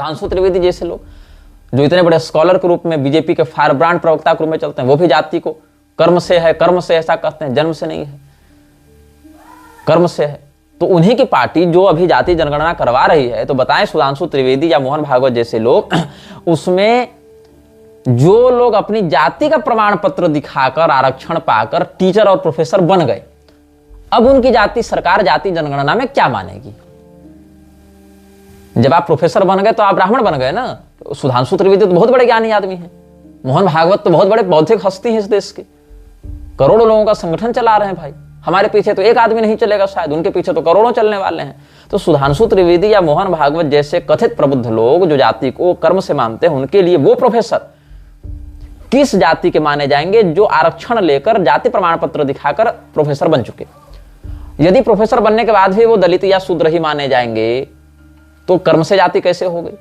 सुधांशु त्रिवेदी जैसे लोग जो इतने बड़े स्कॉलर के रूप में बीजेपी के फायर ब्रांड प्रवक्ता के रूप में चलते हैं, वो भी जाति को कर्म से है, कर्म से ऐसा कहते हैं, जन्म से नहीं है, कर्म से है। तो उन्हीं की पार्टी जो अभी जाति जनगणना करवा रही है, तो बताएं सुधांशु त्रिवेदी या मोहन भागवत जैसे लोग, उसमें जो लोग अपनी जाति का प्रमाण पत्र दिखाकर आरक्षण पाकर टीचर और प्रोफेसर बन गए, अब उनकी जाति सरकार जाति जनगणना में क्या मानेगी? जब आप प्रोफेसर बन गए तो आप ब्राह्मण बन गए ना। सुधांशु त्रिवेदी तो बहुत बड़े ज्ञानी आदमी हैं, मोहन भागवत तो बहुत बड़े बौद्धिक हस्ती हैं इस देश के, करोड़ों लोगों का संगठन चला रहे हैं भाई। हमारे पीछे तो एक आदमी नहीं चलेगा शायद, उनके पीछे तो करोड़ों चलने वाले हैं। तो सुधांशु त्रिवेदी या मोहन भागवत जैसे कथित प्रबुद्ध लोग जो जाति को कर्म से मानते हैं, उनके लिए वो प्रोफेसर किस जाति के माने जाएंगे जो आरक्षण लेकर जाति प्रमाण पत्र दिखाकर प्रोफेसर बन चुके? यदि प्रोफेसर बनने के बाद भी वो दलित या शूद्र ही माने जाएंगे तो कर्म से जाति कैसे हो गई?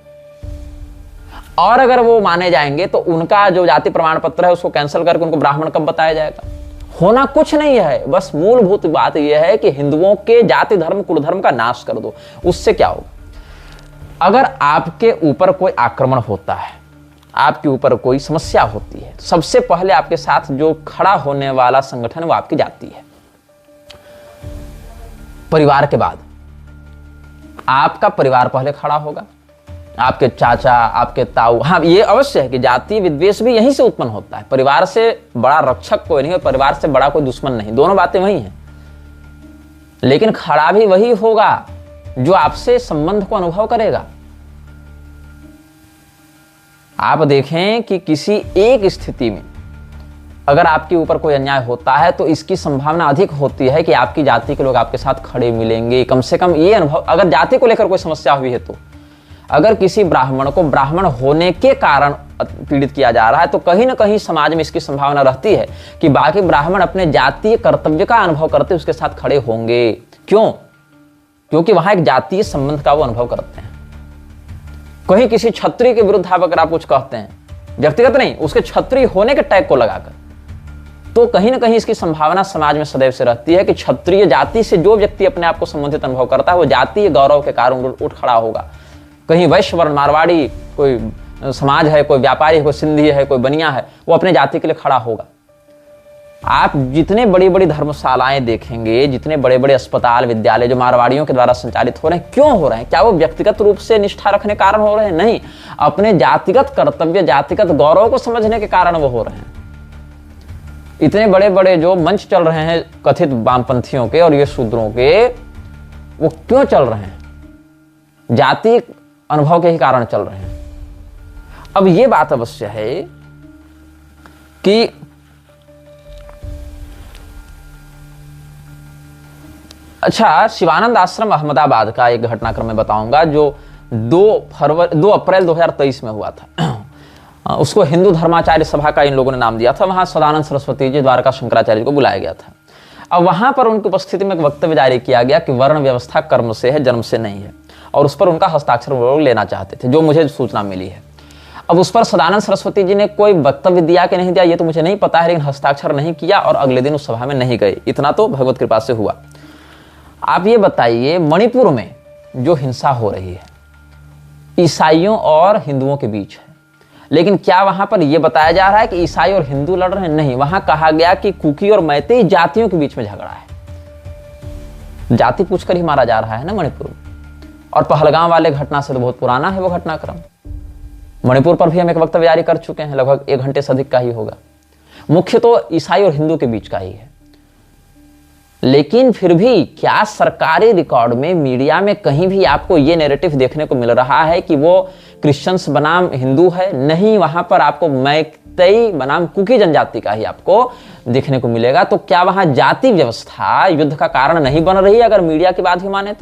और अगर वो माने जाएंगे तो उनका जो जाति प्रमाण पत्र है उसको कैंसिल करके उनको ब्राह्मण कब बताया जाएगा? होना कुछ नहीं है, बस मूलभूत बात यह है कि हिंदुओं के जाति धर्म कुल धर्म का नाश कर दो। उससे क्या होगा? अगर आपके ऊपर कोई आक्रमण होता है, आपके ऊपर कोई समस्या होती है, सबसे पहले आपके साथ जो खड़ा होने वाला संगठन वो आपकी जाति है। परिवार के बाद आपका परिवार पहले खड़ा होगा, आपके चाचा, आपके ताऊ। हाँ, ये अवश्य है कि जाति विद्वेष भी यहीं से उत्पन्न होता है। परिवार से बड़ा रक्षक कोई नहीं और परिवार से बड़ा कोई दुश्मन नहीं, दोनों बातें वही हैं। लेकिन खड़ा भी वही होगा जो आपसे संबंध को अनुभव करेगा। आप देखें कि किसी एक स्थिति में अगर आपके ऊपर कोई अन्याय होता है तो इसकी संभावना अधिक होती है कि आपकी जाति के लोग आपके साथ खड़े मिलेंगे। कम से कम ये अनुभव, अगर जाति को लेकर कोई समस्या हुई है तो, अगर किसी ब्राह्मण को ब्राह्मण होने के कारण पीड़ित किया जा रहा है तो कहीं ना कहीं समाज में इसकी संभावना रहती है कि बाकी ब्राह्मण अपने जातीय कर्तव्य का अनुभव करते उसके साथ खड़े होंगे। क्यों? क्योंकि वहां एक जातीय संबंध का वो अनुभव करते हैं। कहीं किसी क्षत्रिय के विरुद्ध अगर आप कुछ कहते हैं, व्यक्तिगत नहीं, उसके क्षत्रिय होने के टैग को लगाकर, तो कहीं ना कहीं इसकी संभावना समाज में सदैव से रहती है कि क्षत्रिय जाति से जो व्यक्ति अपने आप को संबंधित अनुभव करता है वो जातीय गौरव के कारण उठ खड़ा होगा। कहीं वैश्य वर्ण, मारवाड़ी, कोई समाज है, कोई व्यापारी है, कोई सिंधी है, कोई बनिया है, वो अपने जाति के लिए खड़ा होगा। आप जितने बड़ी बड़ी धर्मशालाएं देखेंगे, जितने बड़े बड़े अस्पताल, विद्यालय जो मारवाड़ियों के द्वारा संचालित हो रहे हैं, क्यों हो रहे हैं? क्या वो व्यक्तिगत रूप से निष्ठा रखने के कारण हो रहे हैं? नहीं, अपने जातिगत कर्तव्य, जातिगत गौरव को समझने के कारण वो हो रहे हैं। इतने बड़े बड़े जो मंच चल रहे हैं कथित वामपंथियों के और ये शूद्रों के, वो क्यों चल रहे हैं? जाति अनुभव के ही कारण चल रहे हैं। अब ये बात अवश्य है कि अच्छा, शिवानंद आश्रम अहमदाबाद का एक घटनाक्रम में बताऊंगा जो 2 अप्रैल 2023 में हुआ था। उसको हिंदू धर्माचार्य सभा का इन लोगों ने नाम दिया था। वहां सदानंद सरस्वती जी, द्वारका शंकराचार्य को बुलाया गया था। अब वहां पर उनकी उपस्थिति में एक वक्तव्य जारी किया गया कि वर्ण व्यवस्था कर्म से है, जन्म से नहीं है, और उस पर उनका हस्ताक्षर वो लोग लेना चाहते थे, जो मुझे सूचना मिली है। अब उस पर सदानंद सरस्वती जी ने कोई वक्तव्य दिया कि नहीं दिया ये तो मुझे नहीं पता है, लेकिन हस्ताक्षर नहीं किया और अगले दिन उस सभा में नहीं गए। इतना तो भगवत कृपा से हुआ। आप ये बताइए, मणिपुर में जो हिंसा हो रही है ईसाइयों और हिंदुओं के बीच है, लेकिन क्या वहां पर यह बताया जा रहा है कि ईसाई और हिंदू लड़ रहे हैं? नहीं, वहां कहा गया कि कुकी और मैतेई जातियों के बीच में झगड़ा है। जाति पूछकर ही मारा जा रहा है ना मणिपुर। और पहलगाम वाले घटना से तो बहुत पुराना है वो घटनाक्रम। मणिपुर पर भी हम एक वक्तव्य जारी कर चुके हैं, लगभग 1 घंटे से अधिक का ही होगा। मुख्य तो ईसाई और हिंदू के बीच का ही है। लेकिन फिर भी क्या सरकारी रिकॉर्ड में, मीडिया में कहीं भी आपको ये नैरेटिव देखने को मिल रहा है कि वो क्रिश्चियंस बनाम हिंदू है? नहीं, वहां पर आपको मैतेई बनाम कुकी जनजाति का ही आपको देखने को मिलेगा। तो क्या वहां जाति व्यवस्था युद्ध का कारण नहीं बन रही अगर मीडिया की बात ही माने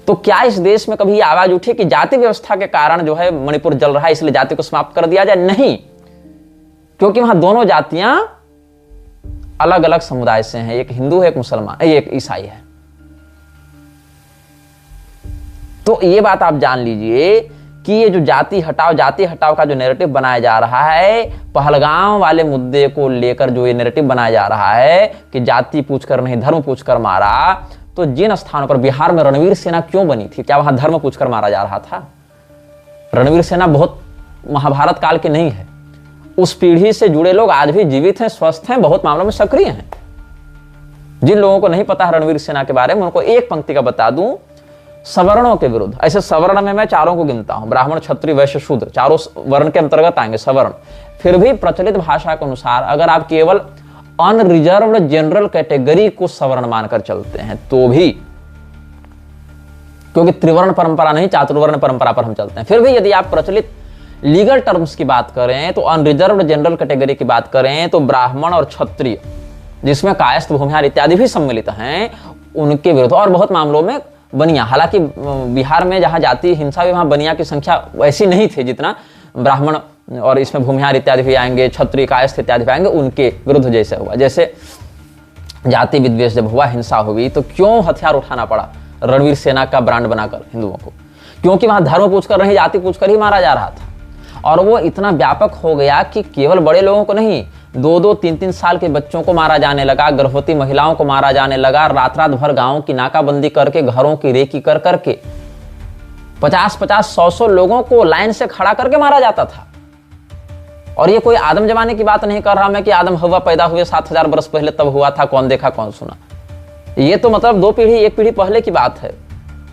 तो क्या इस देश में कभी आवाज उठी कि जाति व्यवस्था के कारण जो है मणिपुर जल रहा है इसलिए जाति को समाप्त कर दिया जाए? नहीं, क्योंकि वहां दोनों जातियां अलग अलग समुदाय से हैं। एक हिंदू है, एक मुसलमान, एक ईसाई है। तो ये बात आप जान लीजिए कि ये जो जाति हटाओ का जो नैरेटिव बनाया जा रहा है, पहलगाम वाले मुद्दे को लेकर जो ये नैरेटिव बनाया जा रहा है कि जाति पूछकर नहीं धर्म पूछकर मारा, तो जिन स्थानों पर बिहार में रणवीर सेना क्यों बनी थी, क्या वहां धर्म पूछकर मारा जा रहा था? रणवीर सेना बहुत महाभारत काल के नहीं है। उस पीढ़ी से जुड़े लोग आज भी जीवित हैं, स्वस्थ हैं, बहुत मामलों में सक्रिय हैं। जिन लोगों को नहीं पता है रणवीर सेना के बारे में, उनको एक पंक्ति का बता दूं, सवर्णों के विरुद्ध, ऐसे सवर्ण में मैं चारों को गिनता हूं, ब्राह्मण, क्षत्रिय, वैश्य, शूद्र, चारों वर्ण के अंतर्गत आएंगे सवर्ण। फिर भी प्रचलित भाषा के अनुसार अगर आप केवल अनरिजर्व्ड जनरल कैटेगरी को सवर्ण मानकर चलते हैं तो भी, क्योंकि त्रिवर्ण परंपरा नहीं, चातुर्वर्ण परंपरा पर हम चलते हैं, फिर भी यदि आप प्रचलित लीगल टर्म्स की बात करें तो अनरिजर्व्ड जनरल कैटेगरी की बात करें तो ब्राह्मण और क्षत्रिय, जिसमें कायस्थ, भूमिहार इत्यादि भी सम्मिलित हैं, उनके विरुद्ध। और बहुत मामलों में बनिया, हालांकि बिहार में जहां जाति हिंसा हुई वहां बनिया की संख्या वैसी नहीं थी जितना ब्राह्मण और इसमें भूमिहार इत्यादि भी आएंगे, क्षत्रिय, कायस्थ इत्यादि भी आएंगे, उनके विरुद्ध जैसे हुआ। जैसे जाति विद्वेष जब हुआ, हिंसा हुई, तो क्यों हथियार उठाना पड़ा रणवीर सेना का ब्रांड बनाकर हिंदुओं को? क्योंकि वहां धर्म पूछकर नहीं, जाति पूछकर ही मारा जा रहा था। और वो इतना व्यापक हो गया कि केवल बड़े लोगों को नहीं, 2-2, 3-3 साल के बच्चों को मारा जाने लगा, गर्भवती महिलाओं को मारा जाने लगा, रात रात भर गांवों की नाकाबंदी करके, घरों की रेकी कर करके 50-50, 100-100 लोगों को लाइन से खड़ा करके मारा जाता था। और ये कोई आदम जमाने की बात नहीं कर रहा मैं कि आदम हवा पैदा हुए 7000 वर्ष पहले तब हुआ था, कौन देखा कौन सुना। ये तो मतलब 2 पीढ़ी, 1 पीढ़ी पहले की बात है।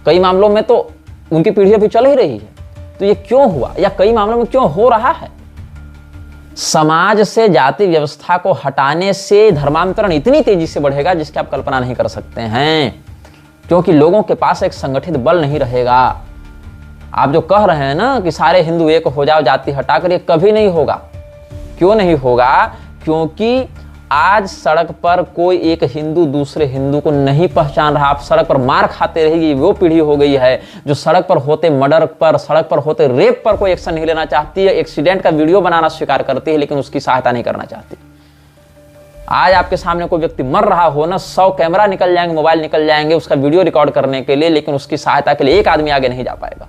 कई मामलों में तो उनकी पीढ़ी अभी चल ही रही है। तो ये क्यों हुआ, या कई मामलों में क्यों हो रहा है? समाज से जाति व्यवस्था को हटाने से धर्मांतरण इतनी तेजी से बढ़ेगा जिसकी आप कल्पना नहीं कर सकते हैं, क्योंकि लोगों के पास एक संगठित बल नहीं रहेगा। आप जो कह रहे हैं ना कि सारे हिंदू एक हो जाओ, जाति हटाकर, ये कभी नहीं होगा। क्यों नहीं होगा? क्योंकि आज सड़क पर कोई एक हिंदू दूसरे हिंदू को नहीं पहचान रहा। आप सड़क पर मार खाते रहेगी, वो पीढ़ी हो गई है जो सड़क पर होते मर्डर पर, सड़क पर होते रेप पर कोई एक्शन नहीं लेना चाहती है, एक्सीडेंट का वीडियो बनाना स्वीकार करती है, लेकिन उसकी सहायता नहीं करना चाहती। आज आपके सामने कोई व्यक्ति मर रहा हो ना, 100 कैमरा निकल जाएंगे, मोबाइल निकल जाएंगे उसका वीडियो रिकॉर्ड करने के लिए, लेकिन उसकी सहायता के लिए एक आदमी आगे नहीं जा पाएगा।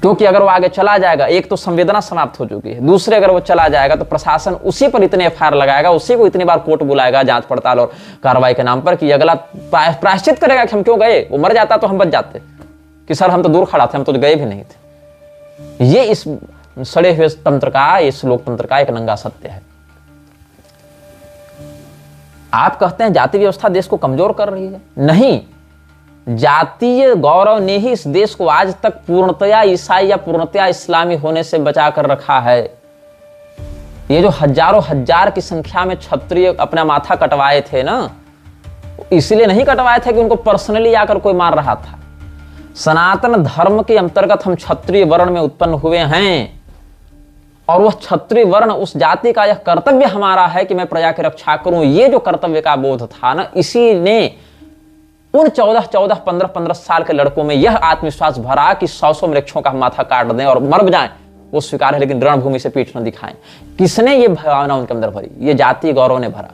क्योंकि अगर वो आगे चला जाएगा, एक तो संवेदना समाप्त हो चुकी है, दूसरे अगर वो चला जाएगा तो प्रशासन उसी पर इतने एफआईआर लगाएगा, उसी को इतनी बार कोर्ट बुलाएगा जांच पड़ताल और कार्रवाई के नाम पर कि अगला प्रायश्चित करेगा कि हम क्यों गए। वो मर जाता तो हम बच जाते कि सर हम तो दूर खड़ा थे, हम तो गए भी नहीं थे। ये इस सड़े हुए तंत्र का, इस लोकतंत्र का एक नंगा सत्य है। आप कहते हैं जाति व्यवस्था देश को कमजोर कर रही है, नहीं, जातीय गौरव ने ही इस देश को आज तक पूर्णतया ईसाई या पूर्णतया इस्लामी होने से बचा कर रखा है। ये जो हजारों हजार की संख्या में क्षत्रिय अपना माथा कटवाए थे ना, इसलिए नहीं कटवाए थे कि उनको पर्सनली आकर कोई मार रहा था। सनातन धर्म के अंतर्गत हम क्षत्रिय वर्ण में उत्पन्न हुए हैं, और वह क्षत्रिय वर्ण, उस जाति का यह कर्तव्य हमारा है कि मैं प्रजा की रक्षा करूं। ये जो कर्तव्य का बोध था ना, इसी ने उन 14-14, 15-15 साल के लड़कों में यह आत्मविश्वास भरा कि 100-100 वृक्षों का माथा काट दें और मर जाएं, वो स्वीकार है, लेकिन रणभूमि से पीठ न दिखाएं। किसने ये भावना उनके अंदर भरी? ये जाति गौरव ने भरा।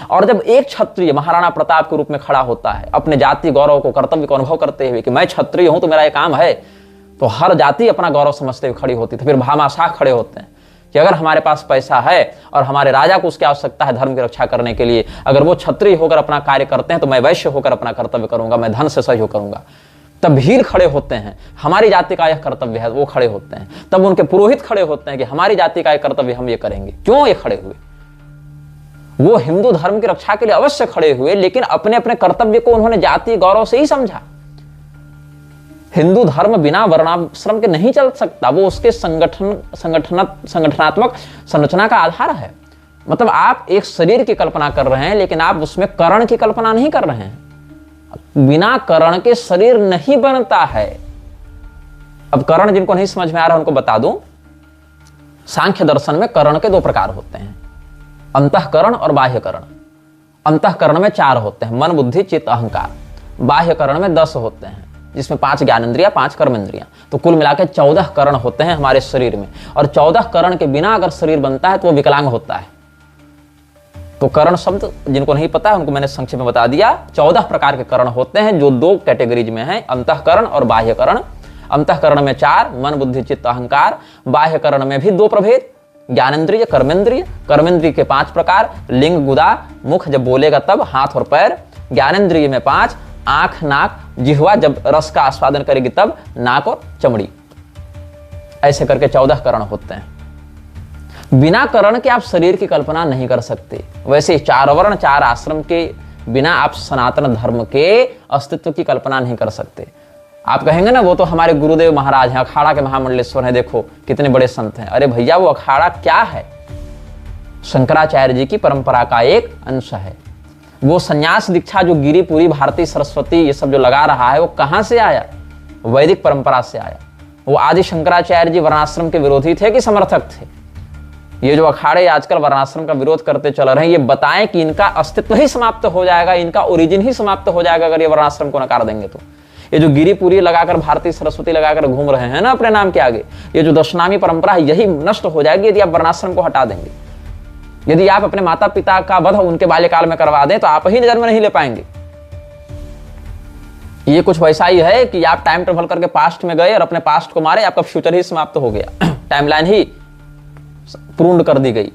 और जब एक क्षत्रिय महाराणा प्रताप के रूप में खड़ा होता है, अपने जाति गौरव को, कर्तव्य को अनुभव करते हुए कि मैं क्षत्रिय हूं तो मेरा ये काम है, तो हर जाति अपना गौरव समझते हुए खड़ी होती थी। फिर भामाशाह खड़े होते हैं कि अगर हमारे पास पैसा है और हमारे राजा को उसकी आवश्यकता है धर्म की रक्षा करने के लिए, अगर वो क्षत्रिय होकर अपना कार्य करते हैं तो मैं वैश्य होकर अपना कर्तव्य करूंगा, मैं धन से सहयोग करूंगा। तब भील खड़े होते हैं, हमारी जाति का यह कर्तव्य है, वो खड़े होते हैं। तब उनके पुरोहित खड़े होते हैं कि हमारी जाति का यह कर्तव्य हम ये करेंगे। क्यों ये खड़े हुए? वो हिंदू धर्म की रक्षा के लिए अवश्य खड़े हुए, लेकिन अपने अपने कर्तव्य को उन्होंने जाति गौरव से ही समझा। हिंदू धर्म बिना वर्णाश्रम के नहीं चल सकता, वो उसके संगठनात्मक संरचना का आधार है। मतलब आप एक शरीर की कल्पना कर रहे हैं, लेकिन आप उसमें कर्ण की कल्पना नहीं कर रहे हैं। बिना कर्ण के शरीर नहीं बनता है। अब कर्ण जिनको नहीं समझ में आ रहा उनको बता दूं, सांख्य दर्शन में कर्ण के 2 प्रकार होते हैं, अंतःकरण और बाह्यकरण। अंतःकरण में 4 होते हैं, मन, बुद्धि, चित्त, अहंकार। बाह्यकरण में 10 होते हैं, जिसमें 5 ज्ञानेंद्रियां, 5 कर्मेंद्रियां। तो कुल मिलाकर 14 कर्ण होते हैं हमारे शरीर में। और 14 कर्ण के बिना अगर शरीर बनता है तो वो विकलांग होता है। तो कर्ण शब्द जिनको नहीं पता है उनको मैंने संक्षेप में बता दिया। 14 प्रकार के कर्ण होते हैं जो 2 कैटेगरीज में हैं, अंतःकरण और बाह्यकरण। अंतःकरण में 4, मन, बुद्धि, चित्त, अहंकार। बाह्यकरण में भी 2 प्रभेद, ज्ञानेंद्रिय, कर्मेंद्रिय। कर्मेंद्रिय के 5 प्रकार, लिंग, गुदा, मुख जब बोलेगा तब, हाथ और पैर। ज्ञानेंद्रिय में 5, आंख, नाक, जिह्वा जब रस का आस्वादन करेगी तब, नाक और चमड़ी। ऐसे करके 14 करण होते हैं। बिना करण के आप शरीर की कल्पना नहीं कर सकते। वैसे 4 वर्ण 4 आश्रम के बिना आप सनातन धर्म के अस्तित्व की कल्पना नहीं कर सकते। आप कहेंगे ना वो तो हमारे गुरुदेव महाराज हैं, अखाड़ा के महामंडलेश्वर हैं, देखो कितने बड़े संत हैं। अरे भैया वो अखाड़ा क्या है? शंकराचार्य जी की परंपरा का एक अंश है। वो संन्यास दीक्षा जो गिरिपुरी, भारती, सरस्वती ये सब जो लगा रहा है वो कहां से आया? वैदिक परंपरा से आया। वो आदि शंकराचार्य जी वर्णाश्रम के विरोधी थे कि समर्थक थे? ये जो अखाड़े आजकल वर्णाश्रम का विरोध करते चल रहे हैं, ये बताएं कि इनका अस्तित्व ही समाप्त हो जाएगा, इनका ओरिजिन ही समाप्त हो जाएगा अगर ये वर्णाश्रम को नकार देंगे तो। ये जो गिरिपुरी लगाकर, भारती, सरस्वती लगाकर घूम रहे हैं ना अपने नाम के आगे, ये जो दशनामी परंपरा है यही नष्ट हो जाएगी यदि आप वर्णाश्रम को हटा देंगे। यदि आप अपने माता पिता का वध उनके बाल्यकाल में करवा दें तो आप ही जन्म नहीं ले पाएंगे। ये कुछ वैसा ही है कि आप टाइम ट्रेवल करके पास्ट में गए और अपने पास्ट को मारे, आपका फ्यूचर ही समाप्त हो गया। टाइमलाइन ही पूर्ण कर दी गई।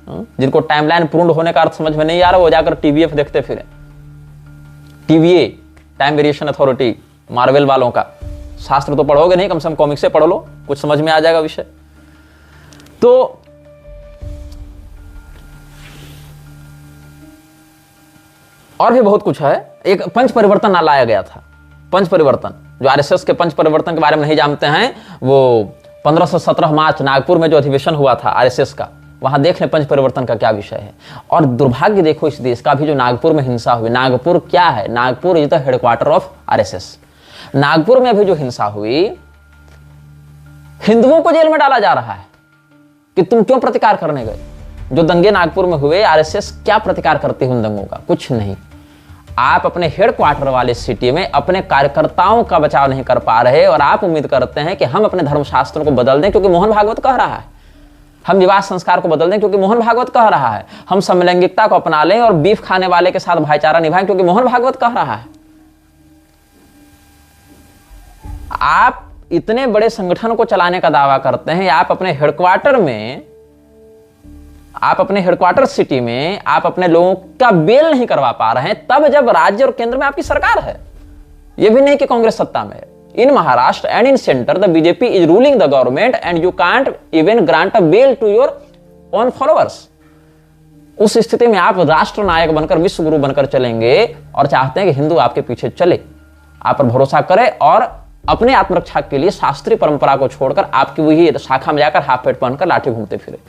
जिनको टाइमलाइन पूर्ण होने का अर्थ समझ में नहीं आ रहा वो जाकर टीवीएफ देखते फिरे। TVA, time variation authority, Marvel वालों का। शास्त्र तो पढ़ोगे नहीं, कम से कम कॉमिक्स से पढ़ लो, कुछ समझ में आ जाएगा विषय। तो और भी बहुत कुछ है। एक पंच परिवर्तन लाया गया था। पंच परिवर्तन जो आरएसएस के पंच परिवर्तन के बारे में नहीं जानते हैं, वो 1517 मार्च नागपुर में जो अधिवेशन हुआ था आरएसएस का, वहां देख लें पंच परिवर्तन का क्या विषय है। और दुर्भाग्य देखो इस देश का भी जो नागपुर में हिंसा हुई। नागपुर क्या है? Nagpur is the headquarter of RSS. Nagpur में भी जो हिंसा हुई, हिंदुओं को जेल में डाला जा रहा है कि तुम क्यों प्रतिकार करने गए। जो दंगे नागपुर में हुए, आरएसएस क्या प्रतिकार करती है उन दंगों का? कुछ नहीं। आप अपने हेडक्वार्टर वाले सिटी में अपने कार्यकर्ताओं का बचाव नहीं कर पा रहे और आप उम्मीद करते हैं कि हम अपने धर्मशास्त्रों को बदल दें क्योंकि मोहन भागवत कह रहा है। हम विवाह संस्कार को बदल दें क्योंकि मोहन भागवत कह रहा है। हम समलैंगिकता को अपना लें और बीफ खाने वाले के साथ भाईचारा निभाएं क्योंकि मोहन भागवत कह रहा है। आप इतने बड़े संगठन को चलाने का दावा करते हैं, आप अपने हेडक्वार्टर में, आप अपने हेडक्वार्टर सिटी में आप अपने लोगों का बेल नहीं करवा पा रहे हैं, तब जब राज्य और केंद्र में आपकी सरकार है। यह भी नहीं कि कांग्रेस सत्ता में है। In Maharashtra and in centre the BJP is ruling the government and you can't even grant a bail to your own followers. उस स्थिति में आप राष्ट्र नायक बनकर, विश्व गुरु बनकर चलेंगे और चाहते हैं कि हिंदू आपके पीछे चले, आप पर भरोसा करे और अपने आत्मरक्षा के लिए शास्त्रीय परंपरा को छोड़कर आपकी वही शाखा में जाकर हाफ पेट पहनकर लाठी घूमते फिरे।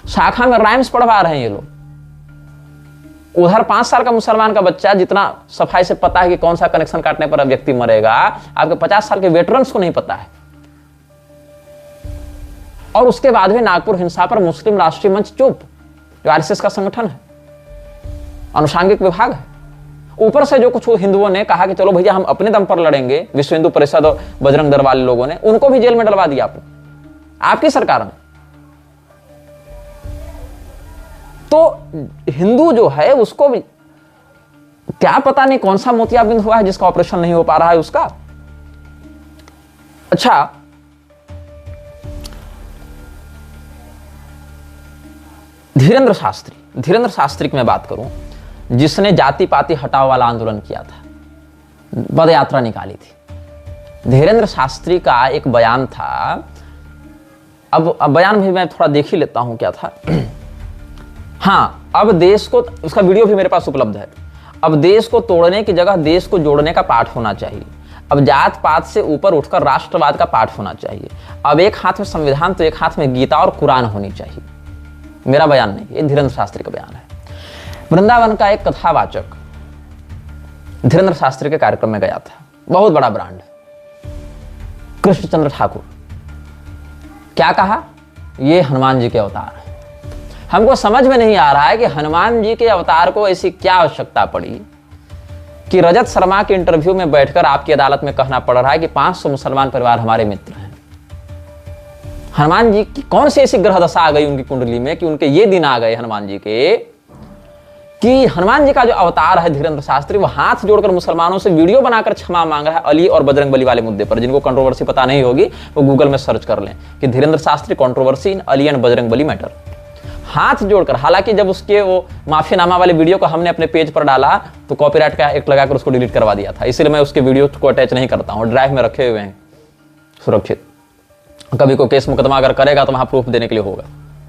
शाखा में राइम्स पढ़वा रहे हैं ये लोग। उधर 5 साल का मुसलमान का बच्चा जितना सफाई से पता है कि कौन सा कनेक्शन काटने पर व्यक्ति मरेगा, आपके 50 साल के वेटरन्स को नहीं पता है। और उसके बाद भी नागपुर हिंसा पर मुस्लिम राष्ट्रीय मंच चुप, जो आरएसएस का संगठन है, अनुषांगिक विभाग है। ऊपर से जो कुछ हिंदुओं ने कहा कि चलो भैया हम अपने दम पर लड़ेंगे, विश्व हिंदू परिषद और बजरंग दल वाले लोगों ने उनको भी जेल में डलवा दिया आपकी सरकार ने। तो हिंदू जो है उसको भी क्या पता नहीं कौन सा मोतियाबिंद हुआ है जिसका ऑपरेशन नहीं हो पा रहा है उसका। अच्छा, धीरेंद्र शास्त्री की मैं बात करूं, जिसने जाति पाति हटाओ वाला आंदोलन किया था, पद यात्रा निकाली थी। धीरेंद्र शास्त्री का एक बयान था। अब बयान भी मैं थोड़ा देख ही लेता हूं क्या था। हाँ, अब देश को, उसका वीडियो भी मेरे पास उपलब्ध है। अब देश को तोड़ने की जगह देश को जोड़ने का पाठ होना चाहिए। अब जात पात से ऊपर उठकर राष्ट्रवाद का पाठ होना चाहिए। अब एक हाथ में संविधान तो एक हाथ में गीता और कुरान होनी चाहिए। मेरा बयान नहीं, ये धीरेंद्र शास्त्री का बयान है। वृंदावन का एक कथावाचक धीरेंद्र शास्त्री के कार्यक्रम में गया था, बहुत बड़ा ब्रांड, कृष्णचंद्र ठाकुर। क्या कहा? ये हनुमान जी के अवतार है। हमको समझ में नहीं आ रहा है कि हनुमान जी के अवतार को ऐसी क्या आवश्यकता पड़ी कि रजत शर्मा के इंटरव्यू में बैठकर आपकी अदालत में कहना पड़ रहा है कि 500 मुसलमान परिवार हमारे मित्र हैं। हनुमान जी की कौन सी ऐसी ग्रह दशा आ गई उनकी कुंडली में कि उनके ये दिन आ गए हनुमान जी के, कि हनुमान जी का जो अवतार है धीरेंद्र शास्त्री, वो हाथ जोड़कर मुसलमानों से वीडियो बनाकर क्षमा मांग रहा है अली और बजरंग बली वाले मुद्दे पर। जिनको कंट्रोवर्सी पता नहीं होगी वो गूगल में सर्च कर लें कि Dhirendra Shastri controversy in Ali and Bajrang Bali matter. हाथ जोड़कर, हालांकि जब उसके वो माफीनामा वाले वीडियो को हमने अपने पेज पर डाला तो कॉपीराइट का एक्ट लगाकर उसको डिलीट करवा दिया था, इसलिए मैं उसके वीडियो को अटैच नहीं करता हूं, ड्राइव में रखे हुए हैं सुरक्षित। कभी कोई केस मुकदमा अगर करेगा तो वहां प्रूफ देने के लिए होगा,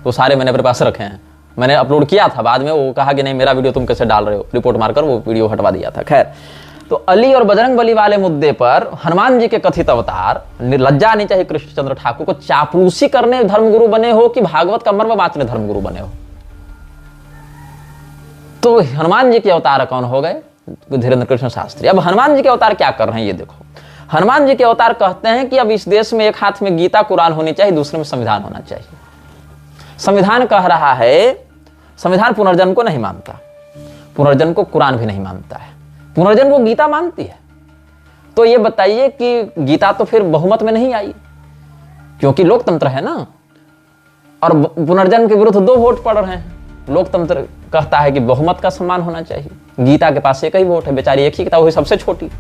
तो सारे मैंने अपने पास रखे हैं। मैंने अपलोड किया था, बाद में वो कहा कि नहीं मेरा वीडियो तुम कैसे डाल रहे हो, रिपोर्ट मारकर वो वीडियो हटवा दिया था। खैर, तो अली और बजरंग बली वाले मुद्दे पर हनुमान जी के कथित अवतार, लज्जा नहीं चाहिए कृष्णचंद्र ठाकुर को, चापलूसी करने धर्मगुरु बने हो कि भागवत का मर्म बांटने धर्मगुरु बने हो? तो हनुमान जी के अवतार कौन हो गए? धीरेन्द्र कृष्ण शास्त्री। अब हनुमान जी के अवतार क्या कर रहे हैं ये देखो। हनुमान जी के अवतार कहते हैं कि अब इस देश में एक हाथ में गीता कुरान होनी चाहिए, दूसरे में संविधान होना चाहिए। संविधान कह रहा है, संविधान पुनर्जन्म को नहीं मानता, पुनर्जन्म को कुरान भी नहीं मानता है, पुनर्जन्म को गीता मानती है। तो ये बताइए कि गीता तो फिर बहुमत में नहीं आई, क्योंकि लोकतंत्र है ना, और पुनर्जन्म के विरुद्ध 2 वोट पड़ रहे हैं। लोकतंत्र कहता है कि बहुमत का सम्मान होना चाहिए। गीता के पास एक ही वोट है, बेचारी एक ही किताब, वही सबसे छोटी,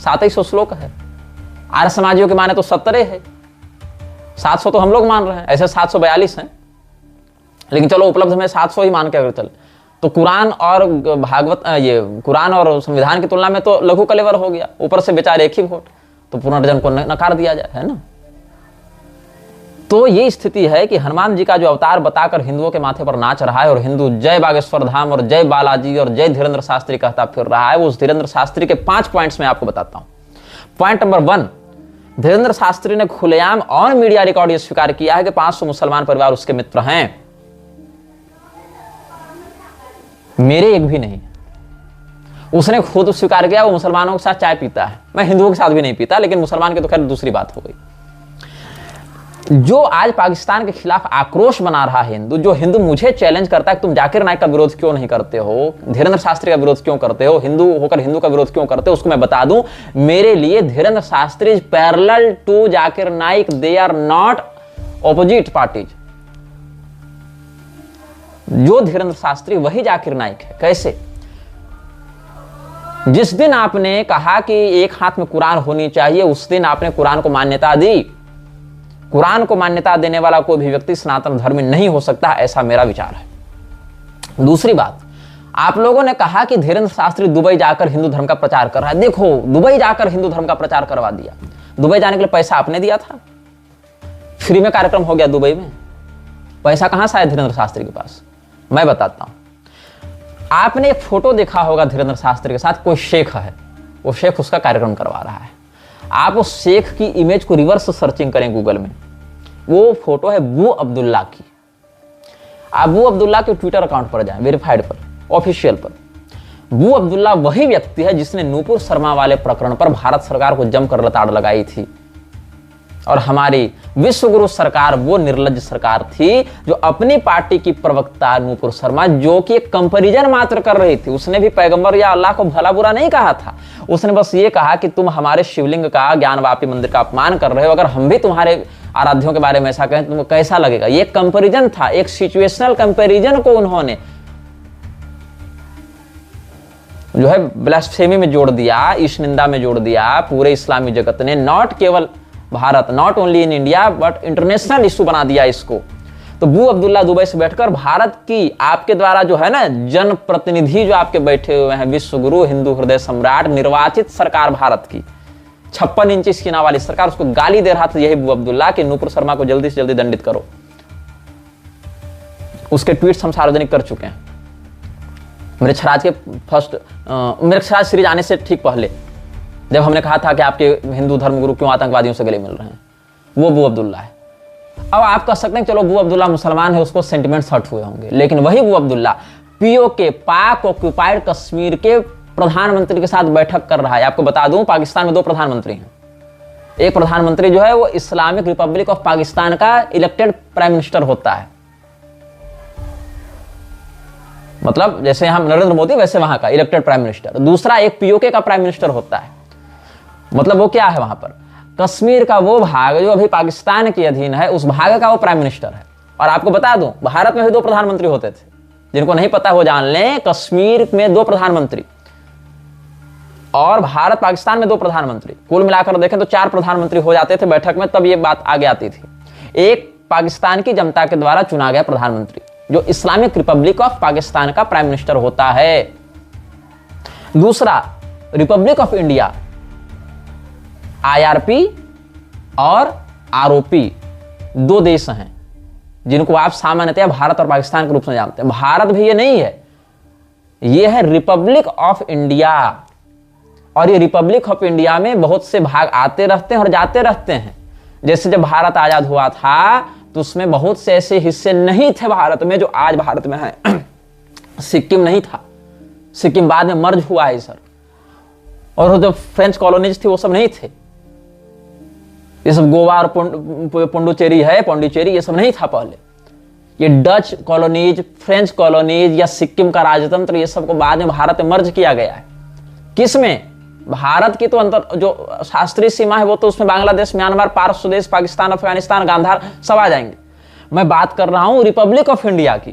700 श्लोक है। आर्य समाजियों के माने तो 70 है, 700 तो हम लोग मान रहे हैं, ऐसे 742 हैं, लेकिन चलो उपलब्ध में 700 ही मान के अगर चले तो कुरान और भागवत, ये कुरान और संविधान की तुलना में तो लघु कलेवर हो गया। ऊपर से बेचारे एक ही वोट, तो पुनर्जन्म को नकार दिया जाए, है ना। तो ये स्थिति है कि हनुमान जी का जो अवतार बताकर हिंदुओं के माथे पर नाच रहा है, और हिंदू जय बागेश्वर धाम और जय बालाजी और जय धीरेन्द्र शास्त्री कहता फिर रहा है, वो उस धीरेन्द्र शास्त्री के 5 पॉइंट्स में आपको बताता हूं। पॉइंट नंबर 1, धीरेन्द्र शास्त्री ने खुलेआम ऑन मीडिया रिकॉर्ड ये स्वीकार किया है कि 500 मुसलमान परिवार उसके मित्र हैं, मेरे एक भी नहीं। उसने खुद स्वीकार किया वो मुसलमानों के साथ चाय पीता है, मैं हिंदुओं के साथ भी नहीं पीता, लेकिन मुसलमान की तो खैर दूसरी बात हो गई। जो आज पाकिस्तान के खिलाफ आक्रोश बना रहा है हिंदू, जो हिंदू मुझे चैलेंज करता है कि तुम जाकिर नाइक का विरोध क्यों नहीं करते हो, धीरेन्द्र शास्त्री का विरोध क्यों करते हो, हिंदू होकर हिंदू का विरोध क्यों करते हो, उसको मैं बता दूं, मेरे लिए Dhirendra Shastri is parallel to Zakir Naik, they are not opposite parties. जो धीरेन्द्र शास्त्री वही जाकिर नाइक है। कैसे? जिस दिन आपने कहा कि एक हाथ में कुरान होनी चाहिए, उस दिन आपने कुरान को मान्यता दी। कुरान को मान्यता देने वाला कोई भी व्यक्ति सनातन धर्मी नहीं हो सकता, ऐसा मेरा विचार है। दूसरी बात, आप लोगों ने कहा कि धीरेन्द्र शास्त्री दुबई जाकर हिंदू धर्म का प्रचार कर रहा है। देखो, दुबई जाकर हिंदू धर्म का प्रचार करवा दिया। दुबई जाने के लिए पैसा आपने दिया था, फ्री में कार्यक्रम हो गया दुबई में। पैसा कहां से आया धीरेन्द्र शास्त्री के पास? मैं बताता हूं। आपने एक फोटो देखा होगा धीरेन्द्र शास्त्री के साथ, कोई शेख है, वो शेख उसका कार्यक्रम करवा रहा है। आप उस शेख की इमेज को रिवर्स सर्चिंग करें गूगल में, वो फोटो है बू अब्दुल्ला की। आप बू अब्दुल्ला के ट्विटर अकाउंट पर जाएं, वेरीफाइड पर, ऑफिशियल पर। बू अब्दुल्ला वही व्यक्ति है जिसने नूपुर शर्मा वाले प्रकरण पर भारत सरकार को जमकर लताड़ लगाई थी, और हमारी विश्वगुरु सरकार वो निर्लज्ज सरकार थी जो अपनी पार्टी की प्रवक्ता नूपुर शर्मा, जो कि एक कंपैरिजन मात्र कर रही थी, उसने भी पैगंबर या अल्लाह को भला बुरा नहीं कहा था। उसने बस ये कहा कि तुम हमारे शिवलिंग का, ज्ञानवापी मंदिर का अपमान कर रहे हो, अगर हम भी तुम्हारे आराध्यों के बारे में ऐसा कहें तुमको कैसा लगेगा। ये कंपैरिजन था, एक सिचुएशनल कंपैरिजन को उन्होंने जो है ब्लास्फेमी में जोड़ दिया, ईश निंदा में जोड़ दिया। पूरे इस्लामी जगत ने, नॉट केवल Bharat, not only in India but international issue बना दिया इसको। तो बू अब्दुल्ला दुबई से बैठकर भारत की, आपके द्वारा जो है ना जनप्रतिनिधि जो आपके बैठे हुए हैं, विश्वगुरु, हिंदू हृदय सम्राट, निर्वाचित सरकार भारत की, 56 इंच सीना वाली सरकार, उसको गाली दे रहा था यही बू अब्दुल्ला कि नूपुर शर्मा को जल्दी से जल्दी दंडित करो। उसके ट्वीट्स हम सार्वजनिक कर चुके हैं। मेरे छराज के मेरे छराज सीरीज आने से ठीक पहले, जब हमने कहा था कि आपके हिंदू धर्मगुरु क्यों आतंकवादियों से गले मिल रहे हैं, वो बू अब्दुल्ला है। अब आप कह सकते हैं चलो बू अब्दुल्ला मुसलमान है, उसको सेंटिमेंट्स हर्ट हुए होंगे, लेकिन वही बू अब्दुल्ला पीओके, पाक ऑक्युपाइड कश्मीर के प्रधानमंत्री के साथ बैठक कर रहा है। आपको बता दूं, पाकिस्तान में 2 प्रधानमंत्री हैं। एक प्रधानमंत्री जो है वो इस्लामिक रिपब्लिक ऑफ पाकिस्तान का इलेक्टेड प्राइम मिनिस्टर होता है, मतलब जैसे हम नरेंद्र मोदी वैसे वहां का इलेक्टेड प्राइम मिनिस्टर। दूसरा एक पीओके का प्राइम मिनिस्टर होता है, मतलब वो क्या है, वहां पर कश्मीर का वो भाग जो अभी पाकिस्तान के अधीन है, उस भाग का वो प्राइम मिनिस्टर है। और आपको बता दूं, भारत में भी 2 प्रधानमंत्री होते थे, जिनको नहीं पता वो जान लें। कश्मीर में 2 प्रधानमंत्री और भारत पाकिस्तान में 2 प्रधानमंत्री, कुल मिलाकर देखें तो 4 प्रधानमंत्री हो जाते थे बैठक में, तब ये बात आगे आती थी। एक पाकिस्तान की जनता के द्वारा चुना गया प्रधानमंत्री, जो इस्लामिक रिपब्लिक ऑफ पाकिस्तान का प्राइम मिनिस्टर होता है। दूसरा रिपब्लिक ऑफ इंडिया, आईआरपी और आरओपी, दो देश हैं जिनको आप सामान्यतया भारत और पाकिस्तान के रूप में जानते हैं। भारत भी ये नहीं है, ये है रिपब्लिक ऑफ इंडिया। और ये रिपब्लिक ऑफ इंडिया में बहुत से भाग आते रहते हैं और जाते रहते हैं। जैसे जब भारत आजाद हुआ था तो उसमें बहुत से ऐसे हिस्से नहीं थे भारत में जो आज भारत में है। सिक्किम नहीं था, सिक्किम बाद में मर्ज हुआ है सर। और जो फ्रेंच कॉलोनीज थी वो सब नहीं थे, ये सब गोवा और पुडुचेरी है, पौंडीचेरी, ये सब नहीं था पहले। ये डच कॉलोनीज, फ्रेंच कॉलोनीज या सिक्किम का राजतंत्र, ये सब को बाद में भारत में मर्ज किया गया है। किसमें? भारत की तो अंतर जो शास्त्रीय सीमा है वो तो उसमें बांग्लादेश, म्यांमार, पारस देश, पाकिस्तान, अफगानिस्तान, गांधार सब आ जाएंगे। मैं बात कर रहा हूं रिपब्लिक ऑफ इंडिया की।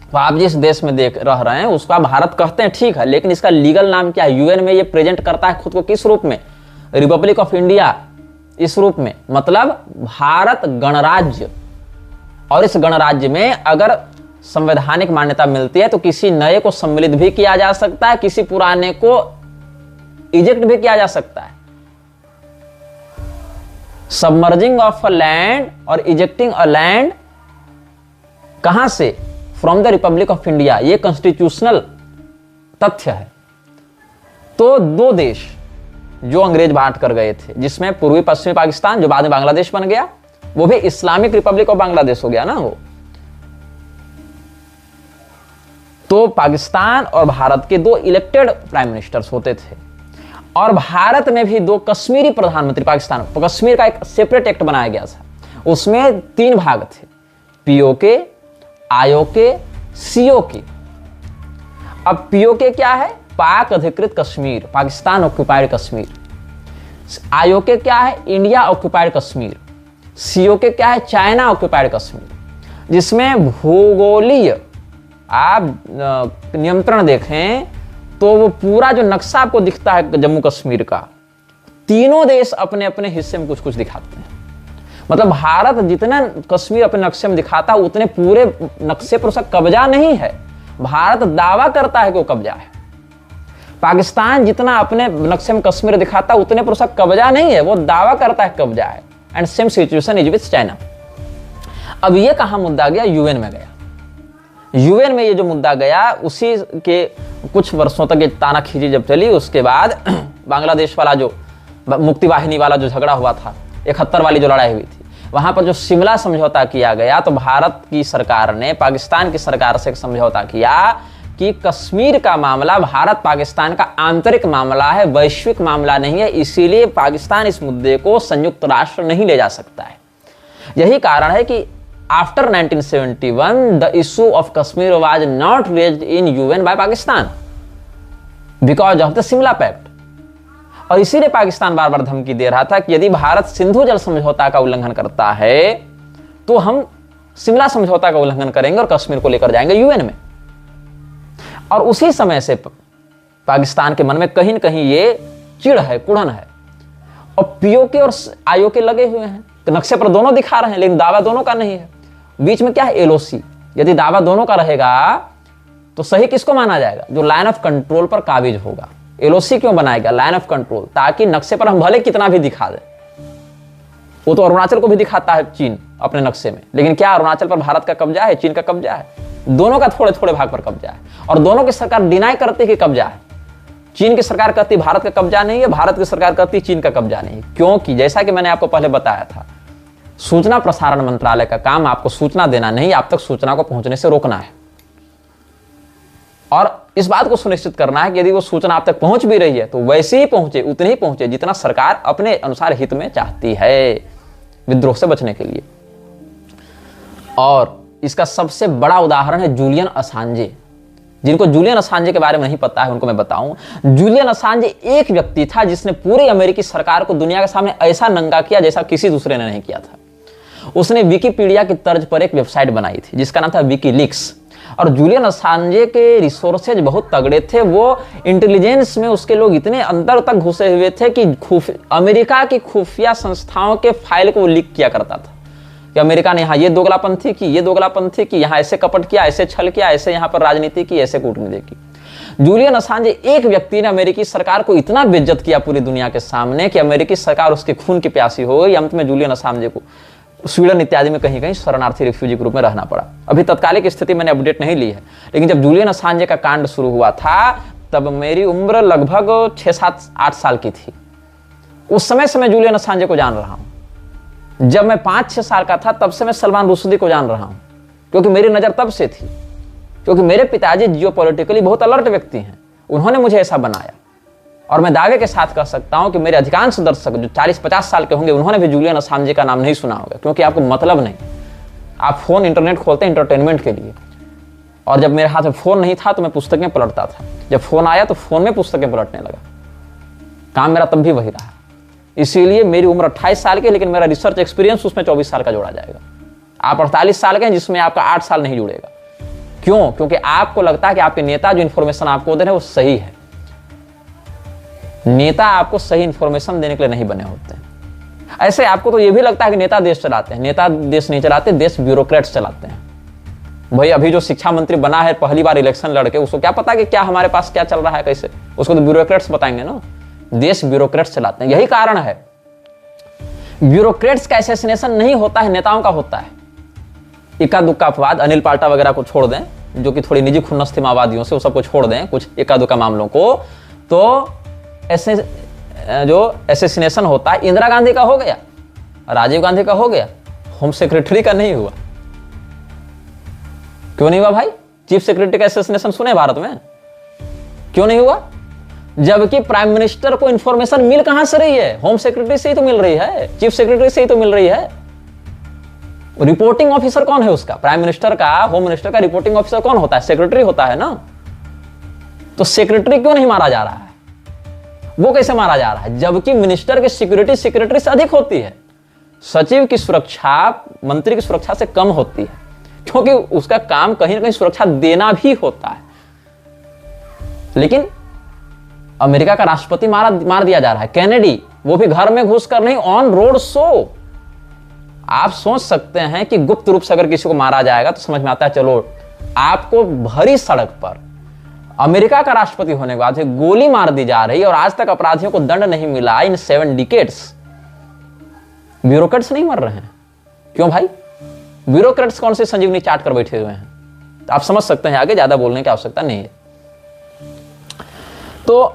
तो आप जिस देश में देख रह रहे हैं उसको आप भारत कहते हैं, ठीक है, लेकिन इसका लीगल नाम क्या है? यूएन में ये प्रेजेंट करता है खुद को किस रूप में? रिपब्लिक ऑफ इंडिया, इस रूप में, मतलब भारत गणराज्य। और इस गणराज्य में अगर संवैधानिक मान्यता मिलती है तो किसी नए को सम्मिलित भी किया जा सकता है, किसी पुराने को इजेक्ट भी किया जा सकता है। सबमर्जिंग ऑफ अ लैंड और इजेक्टिंग अ लैंड कहां से? From the Republic of India. यह कॉन्स्टिट्यूशनल तथ्य है। तो दो देश जो अंग्रेज बांट कर गए थे, जिसमें पूर्वी पश्चिमी पाकिस्तान जो बाद में बांग्लादेश बन गया, वो भी इस्लामिक रिपब्लिक ऑफ बांग्लादेश हो गया ना वो। तो पाकिस्तान और भारत के दो इलेक्टेड प्राइम मिनिस्टर्स होते थे। और भारत में भी दो कश्मीरी प्रधानमंत्री, पाकिस्तान कश्मीर का एक सेपरेट एक्ट बनाया गया था। उसमें 3 भाग थे, पीओके, आईओके, सीओके। अब पीओके क्या है? पाक अधिकृत कश्मीर, पाकिस्तान ऑक्युपाइड कश्मीर। आईओके क्या है? India occupied Kashmir. सीओके क्या है? China occupied Kashmir. जिसमें भूगोलीय आप नियंत्रण देखें तो वो पूरा जो नक्शा आपको दिखता है जम्मू कश्मीर का, तीनों देश अपने अपने हिस्से में कुछ कुछ दिखाते हैं। मतलब भारत जितना कश्मीर अपने नक्शे में दिखाता है उतने पूरे नक्शे पर उसका कब्जा नहीं है। भारत दावा करता है कि वो कब्जा है। पाकिस्तान जितना अपने नक्शे में कश्मीर दिखाता है उतने पर उसका कब्जा नहीं है, वो दावा करता है कब्जा है। And same situation is with China. अब ये कहां मुद्दा गया? यूएन में गया। यूएन में ये जो मुद्दा गया उसी के कुछ वर्षों तक ये तानाखींची जब चली, उसके बाद बांग्लादेश वाला जो मुक्ति वाहिनी वाला जो झगड़ा हुआ था, 71 वाली जो लड़ाई हुई थी, वहां पर जो शिमला समझौता किया गया, तो भारत की सरकार ने पाकिस्तान की सरकार से एक समझौता किया कि कश्मीर का मामला भारत पाकिस्तान का आंतरिक मामला है, वैश्विक मामला नहीं है, इसीलिए पाकिस्तान इस मुद्दे को संयुक्त राष्ट्र नहीं ले जा सकता है। यही कारण है कि after 1971 the issue of Kashmir was not raised in UN by Pakistan because of the Shimla pact. और इसीलिए पाकिस्तान बार बार धमकी दे रहा था कि यदि भारत सिंधु जल समझौता का उल्लंघन करता है तो हम शिमला समझौता का उल्लंघन करेंगे और कश्मीर को लेकर जाएंगे यूएन में। और उसी समय से पाकिस्तान के मन में कहीं न कहीं ये चिढ़ है, कुढ़न है। और पीओके और आईओके लगे हुए हैं, नक्शे पर दोनों दिखा रहे हैं, लेकिन दावा दोनों का नहीं है। बीच में क्या है? एलओसी। यदि दावा दोनों का रहेगा तो सही किसको माना जाएगा? जो लाइन ऑफ कंट्रोल पर काबिज होगा। एलओसी क्यों बनाएगा? लाइन ऑफ कंट्रोल, ताकि नक्शे पर हम भले कितना भी दिखा दे। वो तो अरुणाचल को भी दिखाता है चीन अपने नक्शे में, लेकिन क्या अरुणाचल पर भारत का कब्जा है, चीन का कब्जा है? दोनों का थोड़े थोड़े भाग पर कब्जा है। और दोनों की सरकार डिनाई करती है कि कब्जा है। चीन की सरकार कहती भारत का कब्जा नहीं है, भारत की सरकार कहती चीन का कब्जा नहीं है। क्योंकि जैसा कि मैंने आपको पहले बताया था, सूचना प्रसारण मंत्रालय का काम आपको सूचना देना नहीं, आप तक सूचना को पहुंचने से रोकना है। और इस बात को सुनिश्चित करना है कि यदि वो सूचना आप तक पहुंच भी रही है तो वैसे ही पहुंचे, उतनी ही पहुंचे जितना सरकार अपने अनुसार हित में चाहती है, विद्रोह से बचने के लिए। और इसका सबसे बड़ा उदाहरण है जूलियन असांजे। जिनको जूलियन असांजे के बारे में नहीं पता है उनको मैं बताऊं, जूलियन असांजे एक व्यक्ति था जिसने पूरी अमेरिकी सरकार को दुनिया के सामने ऐसा नंगा किया जैसा किसी दूसरे ने नहीं किया था। उसने विकिपीडिया की तर्ज पर एक वेबसाइट बनाई थी जिसका नाम था विकीलीक्स। और जूलियन असांजे के रिसोर्सेज बहुत तगड़े थे। वो इंटेलिजेंस में उसके लोग इतने अंदर तक घुसे हुए थे कि अमेरिका की खुफिया संस्थाओं के फाइल को वो लीक किया करता था कि अमेरिका ने यहाँ ये दोगलापंथी की, ये दोगलापंथी की, यहाँ ऐसे कपट किया, ऐसे छल किया, ऐसे यहाँ पर राजनीति की, ऐसे कूटनीति की। जूलियन असांजे एक व्यक्ति ने अमेरिकी सरकार को इतना बेइज्जत किया पूरी दुनिया के सामने कि अमेरिकी सरकार उसके खून की प्यासी हो गई। अंत में जूलियन असांजे को स्वीडन इत्यादि में कहीं कहीं शरणार्थी रिफ्यूजी के रूप में रहना पड़ा। अभी तत्कालिक स्थिति मैंने अपडेट नहीं ली है, लेकिन जब जूलियन असांजे का कांड शुरू हुआ था तब मेरी उम्र लगभग 6-7-8 साल की थी। उस समय से मैं जूलियन असांजे को जान रहा हूं। जब मैं 5-6 साल का था तब से मैं सलमान रुश्दी को जान रहा हूं, क्योंकि मेरी नजर तब से थी, क्योंकि मेरे पिताजी जियोपॉलिटिकली बहुत अलर्ट व्यक्ति हैं, उन्होंने मुझे ऐसा बनाया। और मैं दावे के साथ कह सकता हूं कि मेरे अधिकांश दर्शक जो 40-50 साल के होंगे उन्होंने भी जूलियन असांजे का नाम नहीं सुना होगा, क्योंकि आपको मतलब नहीं। आप फोन इंटरनेट खोलते हैं एंटरटेनमेंट के लिए, और जब मेरे हाथ में फोन नहीं था तो मैं पुस्तकें पलटता था। जब फोन आया तो फोन में पुस्तकें पलटने लगा। काम मेरा तब भी वही रहा। इसीलिए मेरी उम्र 28 साल की, लेकिन मेरा रिसर्च एक्सपीरियंस उसमें 24 साल का जोड़ा जाएगा। आप 48 साल के हैं, जिसमें आपका 8 साल नहीं जुड़ेगा। क्यों? क्योंकि आपको लगता है कि आपके नेता जो इंफॉर्मेशन आपको दे रहे हैं वो सही है। नेता आपको सही इंफॉर्मेशन देने के लिए नहीं बने होते हैं। ऐसे आपको तो ये भी लगता है कि नेता देश चलाते हैं। नेता देश नहीं चलाते, देश ब्यूरोक्रेट्स चलाते हैं। भाई अभी जो शिक्षा मंत्री बना है पहली बार इलेक्शन लड़के, उसको क्या पता कि क्या हमारे पास क्या चल रहा है, कैसे? उसको तो ब्यूरोक्रेट्स बताएंगे ना। देश ब्यूरोक्रेट्स चलाते हैं। यही कारण है ब्यूरोक्रेट्स का असैसिनेशन नहीं होता है, नेताओं का होता है। इक्का दुक्का अपवाद, अनिल पाल्टा वगैरह को छोड़ दें, जो कि थोड़ी निजी खुन्नस थी माओवादियों से, वो सबको छोड़ दें, कुछ इक्का दुक्का मामलों को, तो ऐसे जो असैसिनेशन होता है, इंदिरा गांधी का हो गया, राजीव गांधी का हो गया, होम सेक्रेटरी का नहीं हुआ। क्यों नहीं हुआ भाई? चीफ सेक्रेटरी का असैसिनेशन सुने भारत में? क्यों नहीं हुआ? जबकि प्राइम मिनिस्टर को इंफॉर्मेशन मिल कहां से रही है? होम सेक्रेटरी से ही तो मिल रही है, चीफ सेक्रेटरी से ही तो मिल रही है। रिपोर्टिंग ऑफिसर कौन है उसका? प्राइम मिनिस्टर का, होम मिनिस्टर का रिपोर्टिंग ऑफिसर कौन होता है? सेक्रेटरी होता है ना। तो सेक्रेटरी क्यों नहीं मारा जा रहा है? वो कैसे मारा जा रहा है? जबकि मिनिस्टर की सिक्योरिटी सेक्रेटरी से अधिक होती है। सचिव की सुरक्षा मंत्री की सुरक्षा से कम होती है, क्योंकि उसका काम कहीं ना कहीं सुरक्षा देना भी होता है। लेकिन अमेरिका का राष्ट्रपति मार दिया जा रहा है, केनेडी, वो भी घर में घुसकर नहीं, ऑन रोड शो। आप सोच सकते हैं कि गुप्त रूप से अगर किसी को मारा जाएगा तो समझ में आता है, चलो आपको भरी सड़क पर अमेरिका का राष्ट्रपति होने के बाद गोली मार दी जा रही है और आज तक अपराधियों को दंड नहीं मिला इन 7 डिकेड्स। ब्यूरोक्रेट्स नहीं मर रहे हैं। क्यों भाई? ब्यूरोक्रेट्स कौन से संजीवनी चाट कर बैठे हुए हैं? तो आप समझ सकते हैं, आगे ज्यादा बोलने की आवश्यकता नहीं है। तो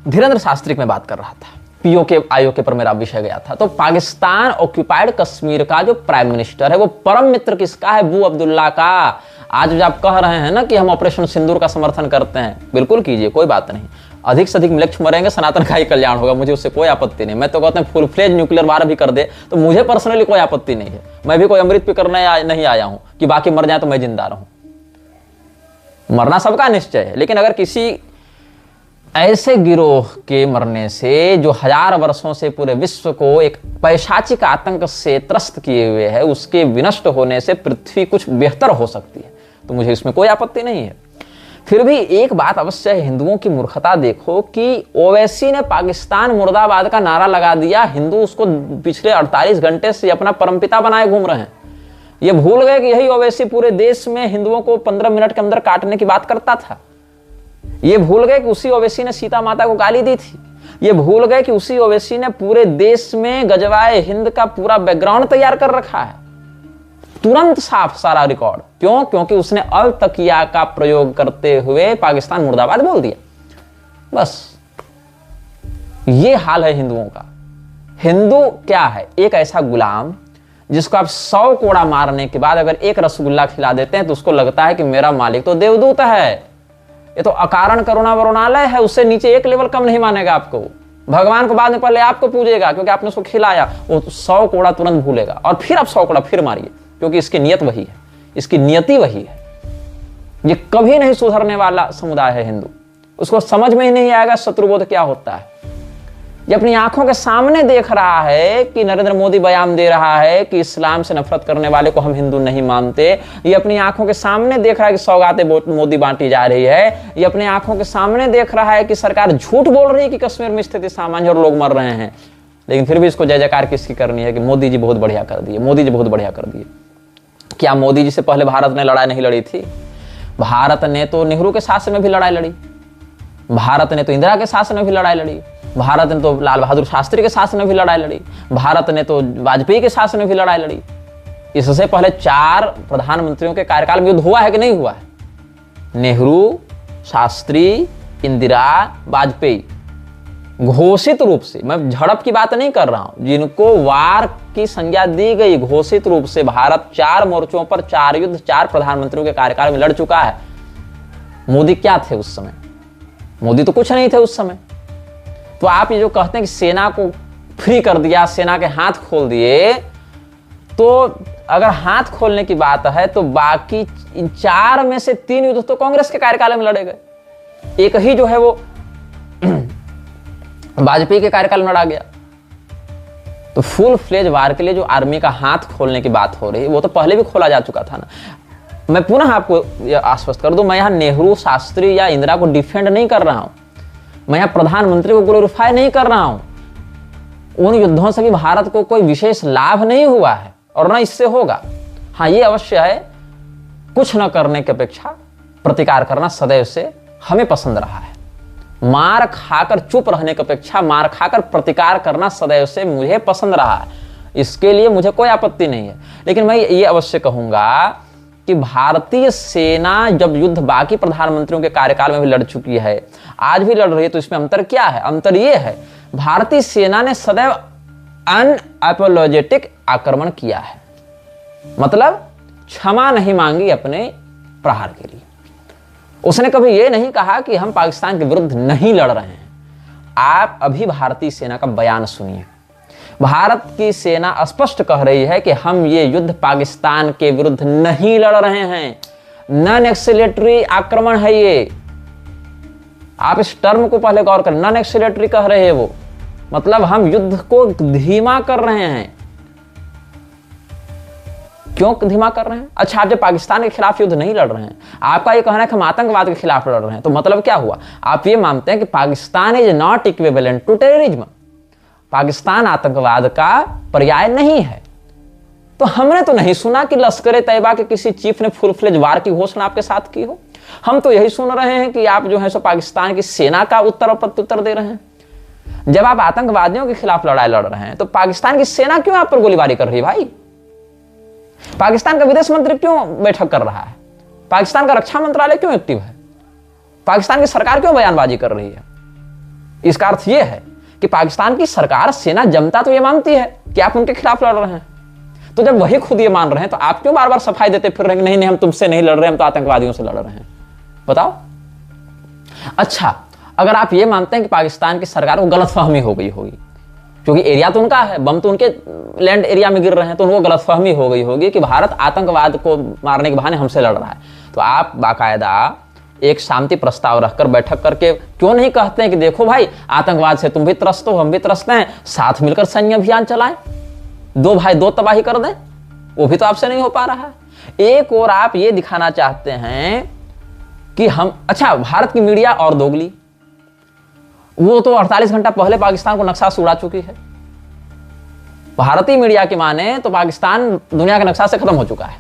धीरेन्द्र शास्त्री की मैं बात कर रहा था, पीओके आईओके पर मेरा विषय गया था। तो पाकिस्तान ऑक्यूपाइड कश्मीर का जो प्राइम मिनिस्टर है वो परम मित्र किसका है? अबू अब्दुल्ला का। आज जब आप कह रहे हैं ना कि हम ऑपरेशन सिंदूर का समर्थन करते हैं, बिल्कुल कीजिए, कोई बात नहीं। अधिक से अधिक मिलक्ष मरेंगे, सनातन का ही कल्याण होगा, मुझे उससे कोई आपत्ति नहीं। मैं तो कहता हूं फुल फ्लेज न्यूक्लियर वार भी कर दे तो मुझे पर्सनली कोई आपत्ति नहीं है। मैं भी कोई अमृत पे करने नहीं आया हूं कि बाकी मर जाए तो मैं जिंदा रहूं। मरना सबका निश्चय है, लेकिन अगर किसी ऐसे गिरोह के मरने से जो 1000 वर्षों से पूरे विश्व को एक पैशाचिक आतंक से त्रस्त किए हुए है, उसके विनष्ट होने से पृथ्वी कुछ बेहतर हो सकती है, तो मुझे इसमें कोई आपत्ति नहीं है। फिर भी एक बात अवश्य है, हिंदुओं की मूर्खता देखो कि ओवैसी ने पाकिस्तान मुर्दाबाद का नारा लगा दिया, हिंदू उसको पिछले 48 घंटे से अपना परमपिता बनाए घूम रहे हैं। ये भूल गए कि यही ओवैसी पूरे देश में हिंदुओं को 15 मिनट के अंदर काटने की बात करता था। ये भूल गए कि उसी ओवैसी ने सीता माता को गाली दी थी। ये भूल गए कि उसी ओवैसी ने पूरे देश में गजवाए हिंद का पूरा बैकग्राउंड तैयार कर रखा है, तुरंत साफ सारा रिकॉर्ड। क्यों? क्योंकि उसने अल तकिया का प्रयोग करते हुए पाकिस्तान मुर्दाबाद बोल दिया। बस ये हाल है हिंदुओं का। हिंदू क्या है? एक ऐसा गुलाम जिसको आप 100 कोड़ा मारने के बाद अगर एक रसगुल्ला खिला देते हैं तो उसको लगता है कि मेरा मालिक तो देवदूत है, ये तो अकारण करुणा वरुणालय है, उससे नीचे एक लेवल कम नहीं मानेगा आपको। भगवान को बाद में पहले आपको पूजेगा क्योंकि आपने उसको खिलाया। वो 100 कोड़ा तुरंत भूलेगा और फिर आप 100 कोड़ा फिर मारिए, क्योंकि इसकी नियत वही है, इसकी नियति वही है। ये कभी नहीं सुधरने वाला समुदाय है हिंदू। उसको समझ में ही नहीं आएगा शत्रुबोध क्या होता है। ये अपनी आंखों के सामने देख रहा है कि नरेंद्र मोदी बयान दे रहा है कि इस्लाम से नफरत करने वाले को हम हिंदू नहीं मानते। ये अपनी आंखों के सामने देख रहा है कि सौगातें मोदी बांटी जा रही है। ये अपनी आंखों के सामने देख रहा है कि सरकार झूठ बोल रही है कि कश्मीर में स्थिति सामान्य और लोग मर रहे हैं, लेकिन फिर भी इसको जय जयकार किसकी करनी है कि मोदी जी बहुत बढ़िया कर दिए, मोदी जी बहुत बढ़िया कर दिए। क्या मोदी जी से पहले भारत ने लड़ाई नहीं लड़ी थी? भारत ने तो नेहरू के शासन में भी लड़ाई लड़ी, भारत ने तो इंदिरा के शासन में भी लड़ाई लड़ी। भारत ने तो लाल बहादुर शास्त्री के शासन में भी लड़ाई लड़ी, भारत ने तो वाजपेयी के शासन में भी लड़ाई लड़ी। इससे पहले 4 प्रधानमंत्रियों के कार्यकाल में युद्ध हुआ है कि नहीं हुआ है? नेहरू, शास्त्री, इंदिरा, वाजपेयी। घोषित रूप से, मैं झड़प की बात नहीं कर रहा हूं, जिनको वार की संज्ञा दी गई, घोषित रूप से भारत 4 मोर्चों पर 4 युद्ध 4 प्रधानमंत्रियों के कार्यकाल में लड़ चुका है। मोदी क्या थे उस समय? मोदी तो कुछ नहीं थे उस समय। तो आप ये जो कहते हैं कि सेना को फ्री कर दिया, सेना के हाथ खोल दिए, तो अगर हाथ खोलने की बात है तो बाकी इन 4 में से 3 युद्ध तो कांग्रेस के कार्यकाल में लड़े गए। एक ही जो है वो वाजपेयी के कार्यकाल में लड़ा गया। तो फुल फ्लेज वार के लिए जो आर्मी का हाथ खोलने की बात हो रही है, वो तो पहले भी खोला जा चुका था ना। मैं पुनः आपको आश्वस्त कर दूं, मैं यहां नेहरू, शास्त्री या इंदिरा को डिफेंड नहीं कर रहा हूं, मैं यहां प्रधानमंत्री को ग्लोरीफाई नहीं कर रहा हूं। उन युद्धों से भी भारत को कोई विशेष लाभ नहीं हुआ है और ना इससे होगा। हाँ, ये अवश्य है, कुछ न करने की अपेक्षा प्रतिकार करना सदैव से हमें पसंद रहा है। मार खाकर चुप रहने की अपेक्षा मार खाकर प्रतिकार करना सदैव से मुझे पसंद रहा है। इसके लिए मुझे कोई आपत्ति नहीं है। लेकिन मैं ये अवश्य कहूंगा कि भारतीय सेना जब युद्ध बाकी प्रधानमंत्रियों के कार्यकाल में भी लड़ चुकी है, आज भी लड़ रही है, तो इसमें अंतर क्या है? अंतर ये है, भारतीय सेना ने सदैव अनअपोलोजेटिक आक्रमण किया है, मतलब क्षमा नहीं मांगी अपने प्रहार के लिए। उसने कभी यह नहीं कहा कि हम पाकिस्तान के विरुद्ध नहीं लड़ रहे हैं। आप अभी भारतीय सेना का बयान सुनिए। भारत की सेना स्पष्ट कह रही है कि हम ये युद्ध पाकिस्तान के विरुद्ध नहीं लड़ रहे हैं, नॉन एक्सीलेटरी आक्रमण है ये। आप इस टर्म को पहले गौर करें, नॉन एक्सीलेटरी कह रहे हैं वो, मतलब हम युद्ध को धीमा कर रहे हैं। क्यों धीमा कर रहे हैं? अच्छा, आप जब पाकिस्तान के खिलाफ युद्ध नहीं लड़ रहे हैं, आपका ये कहना है कि हम आतंकवाद के खिलाफ लड़ रहे हैं, तो मतलब क्या हुआ? आप ये मानते हैं कि Pakistan is not equivalent to terrorism, Pakistan आतंकवाद का पर्याय नहीं है। तो हमने तो नहीं सुना कि लश्कर तैयबा के किसी चीफ ने फुल फ्लेज वार की घोषणा आपके साथ की हो। हम तो यही सुन रहे हैं कि आप जो है सो पाकिस्तान की सेना का उत्तर और प्रत्युत्तर दे रहे हैं। जब आप आतंकवादियों के खिलाफ लड़ाई लड़ रहे हैं तो पाकिस्तान की सेना क्यों आप पर गोलीबारी कर रही है भाई? पाकिस्तान का विदेश मंत्री क्यों बैठक कर रहा है? पाकिस्तान का रक्षा मंत्रालय क्यों एक्टिव है? पाकिस्तान की सरकार क्यों बयानबाजी कर रही है? इसका अर्थ यह है कि पाकिस्तान की सरकार, सेना, जनता तो यह मानती है कि आप उनके खिलाफ लड़ रहे हैं। तो जब वही खुद ये मान रहे हैं तो आप क्यों बार बार सफाई देते फिर रहे हैं? नहीं नहीं, हम तुमसे नहीं लड़ रहे, हम तो आतंकवादियों से लड़ रहे हैं। बताओ। अच्छा, अगर आप ये मानते हैं कि पाकिस्तान की सरकार को गलतफहमी हो गई होगी, क्योंकि एरिया तो उनका है, बम तो उनके लैंड एरिया में गिर रहे हैं, तो उनको गलतफहमी हो गई होगी कि भारत आतंकवाद को मारने के बहाने हमसे लड़ रहा है, तो आप बाकायदा एक शांति प्रस्ताव रखकर बैठक करके क्यों नहीं कहते हैं कि देखो भाई, आतंकवाद से तुम भी त्रस्त हो, हम भी त्रस्त हैं, साथ मिलकर सैन्य अभियान चलाएं, 2 भाई 2 तबाही कर दें? वो भी तो आपसे नहीं हो पा रहा है। एक और आप ये दिखाना चाहते हैं कि हम, अच्छा, भारत की मीडिया और दोगली, वो तो 48 घंटा पहले पाकिस्तान को नक्शा से उड़ा चुकी है। भारतीय मीडिया की माने तो पाकिस्तान दुनिया के नक्शा से खत्म हो चुका है।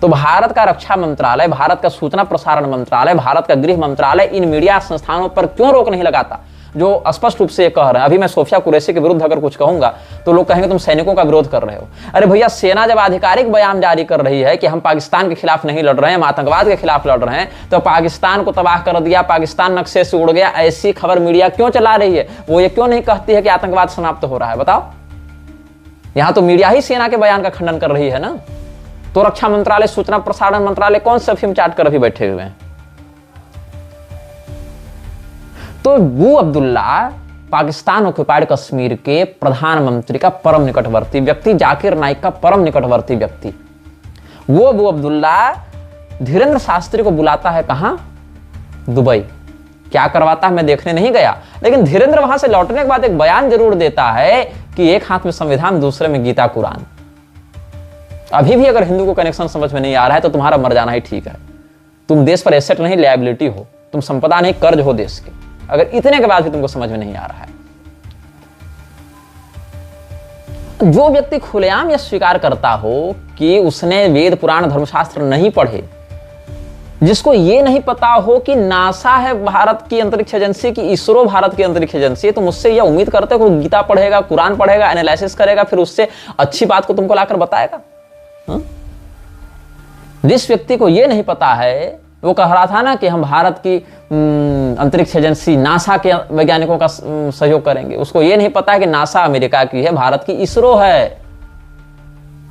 तो भारत का रक्षा मंत्रालय, भारत का सूचना प्रसारण मंत्रालय, भारत का गृह मंत्रालय इन मीडिया संस्थानों पर क्यों रोक नहीं लगाता, जो स्पष्ट रूप से कह रहे हैं? अभी मैं सोफिया कुरैशी के विरुद्ध अगर कुछ कहूंगा तो लोग कहेंगे तुम सैनिकों का विरोध कर रहे हो। अरे भैया, सेना जब आधिकारिक बयान जारी कर रही है कि हम पाकिस्तान के खिलाफ नहीं लड़ रहे हैं, हम आतंकवाद के खिलाफ लड़ रहे हैं, तो पाकिस्तान को तबाह कर दिया, पाकिस्तान नक्शे से उड़ गया, ऐसी खबर मीडिया क्यों चला रही है? वो ये क्यों नहीं कहती है कि आतंकवाद समाप्त हो रहा है? बताओ। यहां तो मीडिया ही सेना के बयान का खंडन कर रही है ना। तो रक्षा मंत्रालय, सूचना प्रसारण मंत्रालय कौन सा अफीम चाट कर अभी बैठे हुए हैं? तो अबू अब्दुल्ला पाकिस्तान ऑक्युपाइड कश्मीर के प्रधानमंत्री का परम निकटवर्ती व्यक्ति, जाकिर नाइक का परम निकटवर्ती व्यक्ति, वो अबू अब्दुल्ला धीरेन्द्र शास्त्री को बुलाता है कहां? दुबई। क्या करवाता है मैं देखने नहीं गया, लेकिन धीरेन्द्र वहां से लौटने के बाद एक बयान जरूर देता है कि एक हाथ में संविधान, दूसरे में गीता कुरान। अभी भी अगर हिंदू को कनेक्शन समझ में नहीं आ रहा है तो तुम्हारा मर जाना ही ठीक है। तुम देश पर एसेट नहीं, लायबिलिटी हो, तुम संपदा नहीं, कर्ज हो देश के। अगर इतने के बाद भी तुमको समझ में नहीं आ रहा है, जो व्यक्ति खुलेआम यह स्वीकार करता हो कि उसने वेद पुराण धर्मशास्त्र नहीं पढ़े, जिसको ये नहीं पता हो कि नासा है भारत की अंतरिक्ष एजेंसी, की इसरो भारत की अंतरिक्ष एजेंसी है, तो मुझसे यह उम्मीद करते हो गीता पढ़ेगा, कुरान पढ़ेगा, एनालिसिस करेगा, फिर उससे अच्छी बात को तुमको लाकर बताएगा? जिस व्यक्ति को यह नहीं पता है, वो कह रहा था ना कि हम भारत की अंतरिक्ष एजेंसी नासा के वैज्ञानिकों का सहयोग करेंगे, उसको यह नहीं पता है कि नासा अमेरिका की है, भारत की इसरो है।